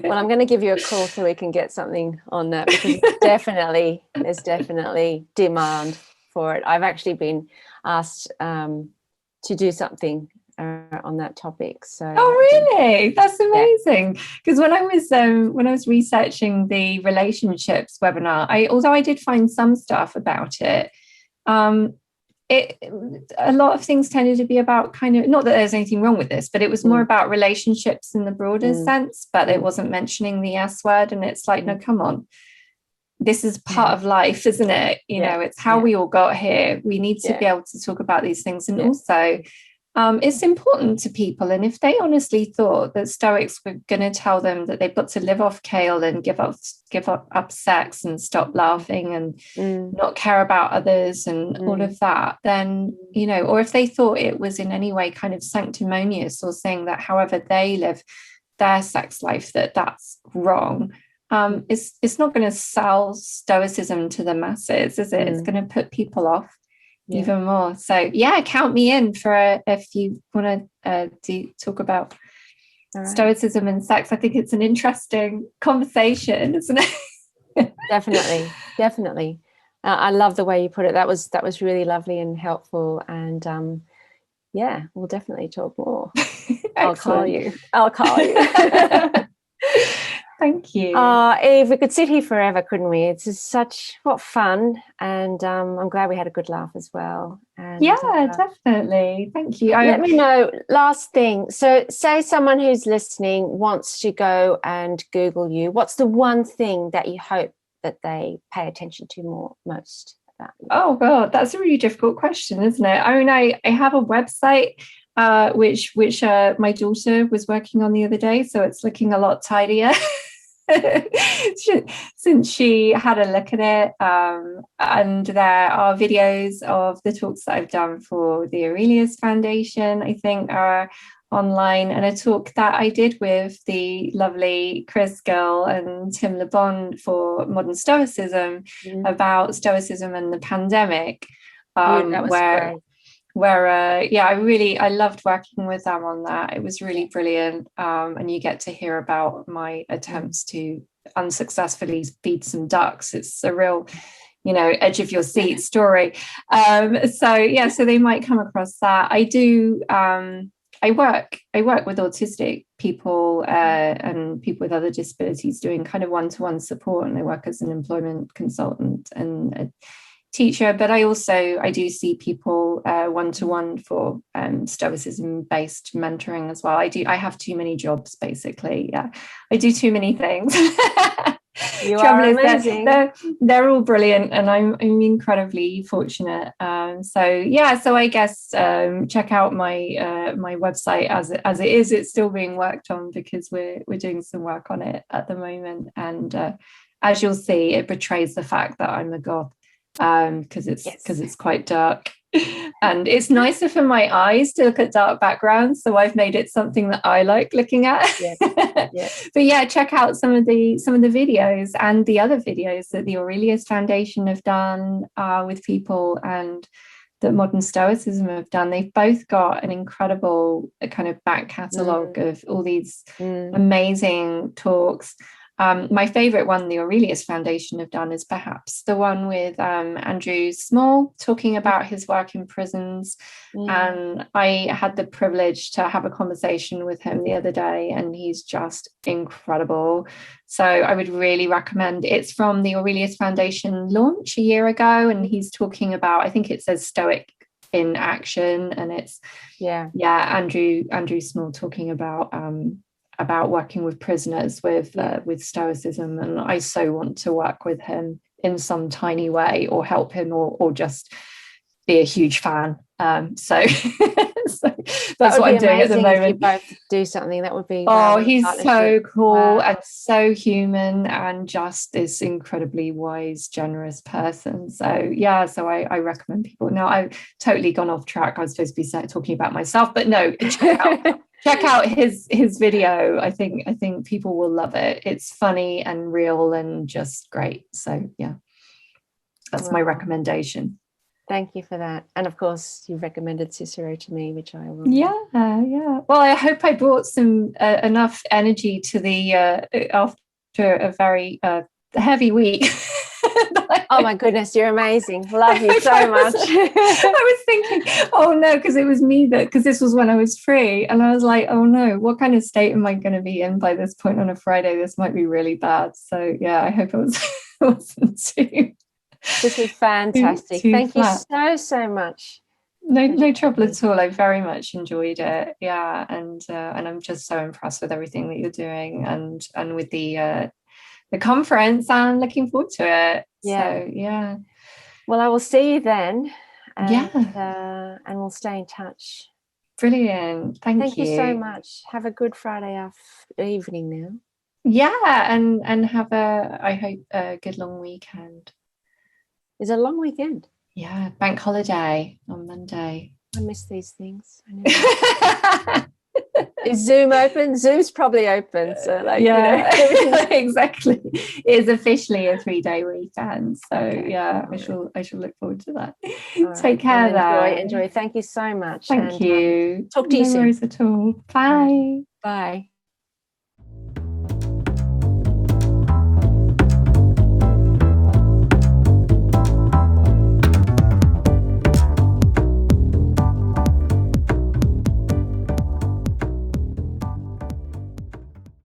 Well, I'm going to give you a call so we can get something on that, because there's definitely demand for it. I've actually been asked to do something on that topic. So really, that's amazing. Because when I was researching the relationships webinar, although I did find some stuff about it, a lot of things tended to be about kind of, not that there's anything wrong with this, but it was more about relationships in the broader sense, but it wasn't mentioning the S word. And it's like, no, come on, this is part of life, isn't it? You know, it's how we all got here. We need to be able to talk about these things. And also, it's important to people. And if they honestly thought that Stoics were going to tell them that they've got to live off kale and give up sex and stop laughing and not care about others and all of that, then, you know, or if they thought it was in any way kind of sanctimonious, or saying that however they live their sex life, that's wrong, it's not going to sell Stoicism to the masses, is it? It's going to put people off even more. So count me in for if you want to talk about Stoicism and sex. I think it's an interesting conversation, isn't it? Definitely. I love the way you put it. That was really lovely and helpful. And we'll definitely talk more. I'll call you. Thank you. Eve, we could sit here forever, couldn't we? It's just what fun. And I'm glad we had a good laugh as well. And, definitely. Thank you. Let me know, last thing. So say someone who's listening wants to go and Google you. What's the one thing that you hope that they pay attention to most about you? Oh, God, that's a really difficult question, isn't it? I mean, I have a website which my daughter was working on the other day, so it's looking a lot tidier since she had a look at it. And there are videos of the talks that I've done for the Aurelius Foundation, I think, are online, and a talk that I did with the lovely Chris Gill and Tim LeBon for Modern Stoicism about Stoicism and the pandemic. That was great. I loved working with them on that. It was really brilliant. And you get to hear about my attempts to unsuccessfully feed some ducks. It's a real, edge of your seat story. So they might come across that. I do. I work with autistic people and people with other disabilities, doing kind of one-to-one support, and I work as an employment consultant and a teacher, but I do see people one-to-one for Stoicism-based mentoring as well. I have too many jobs, basically. I do too many things. You are amazing. They're all brilliant, and I'm incredibly fortunate. So I guess check out my website as it is. It's still being worked on because we're doing some work on it at the moment, and as you'll see, it betrays the fact that I'm a goth. Because it's quite dark, and it's nicer for my eyes to look at dark backgrounds, so I've made it something that I like looking at. But check out some of the videos and the other videos that the Aurelius Foundation have done with people, and that Modern Stoicism have done. They've both got an incredible kind of back catalogue of all these amazing talks. My favourite one the Aurelius Foundation have done is perhaps the one with Andrew Small, talking about his work in prisons. And I had the privilege to have a conversation with him the other day, and he's just incredible. So I would really recommend. It's from the Aurelius Foundation launch a year ago, and he's talking about, I think it says Stoic in action, and it's Andrew Small talking about working with prisoners with Stoicism, and I so want to work with him in some tiny way, or help him, or just be a huge fan. So that's what I'm doing at the moment. If you both do something, that would be he's so cool and so human, and just this incredibly wise, generous person. So I recommend people. Now I've totally gone off track. I was supposed to be talking about myself, but no, check out his video. I think people will love it. It's funny and real and just great. So that's my recommendation. Thank you for that. And of course, you recommended Cicero to me, which I will. Yeah. Well, I hope I brought some enough energy to the after a very heavy week. Oh my goodness, you're amazing. Love you so much. I was thinking, oh no, because it was me because this was when I was free, and I was like, oh no, what kind of state am I going to be in by this point on a Friday? This might be really bad. So I hope it wasn't too. This was fantastic. Thank you so much. No trouble at all. I very much enjoyed it. And I'm just so impressed with everything that you're doing, and with the the conference, and looking forward to it. Yeah. So yeah. Well, I will see you then. And, Yeah. and we'll stay in touch. Brilliant. Thank you so much. Have a good Friday evening now. Yeah, and have I hope a good long weekend. It's a long weekend. Yeah, bank holiday on Monday. I miss these things. Is Zoom open? Zoom's probably open. So exactly. It is officially a 3-day weekend. So yeah, I shall look forward to that. Right. Take care. Well, enjoy. Thank you so much. Thank you. Talk to you soon. No worries at all. Bye. Bye.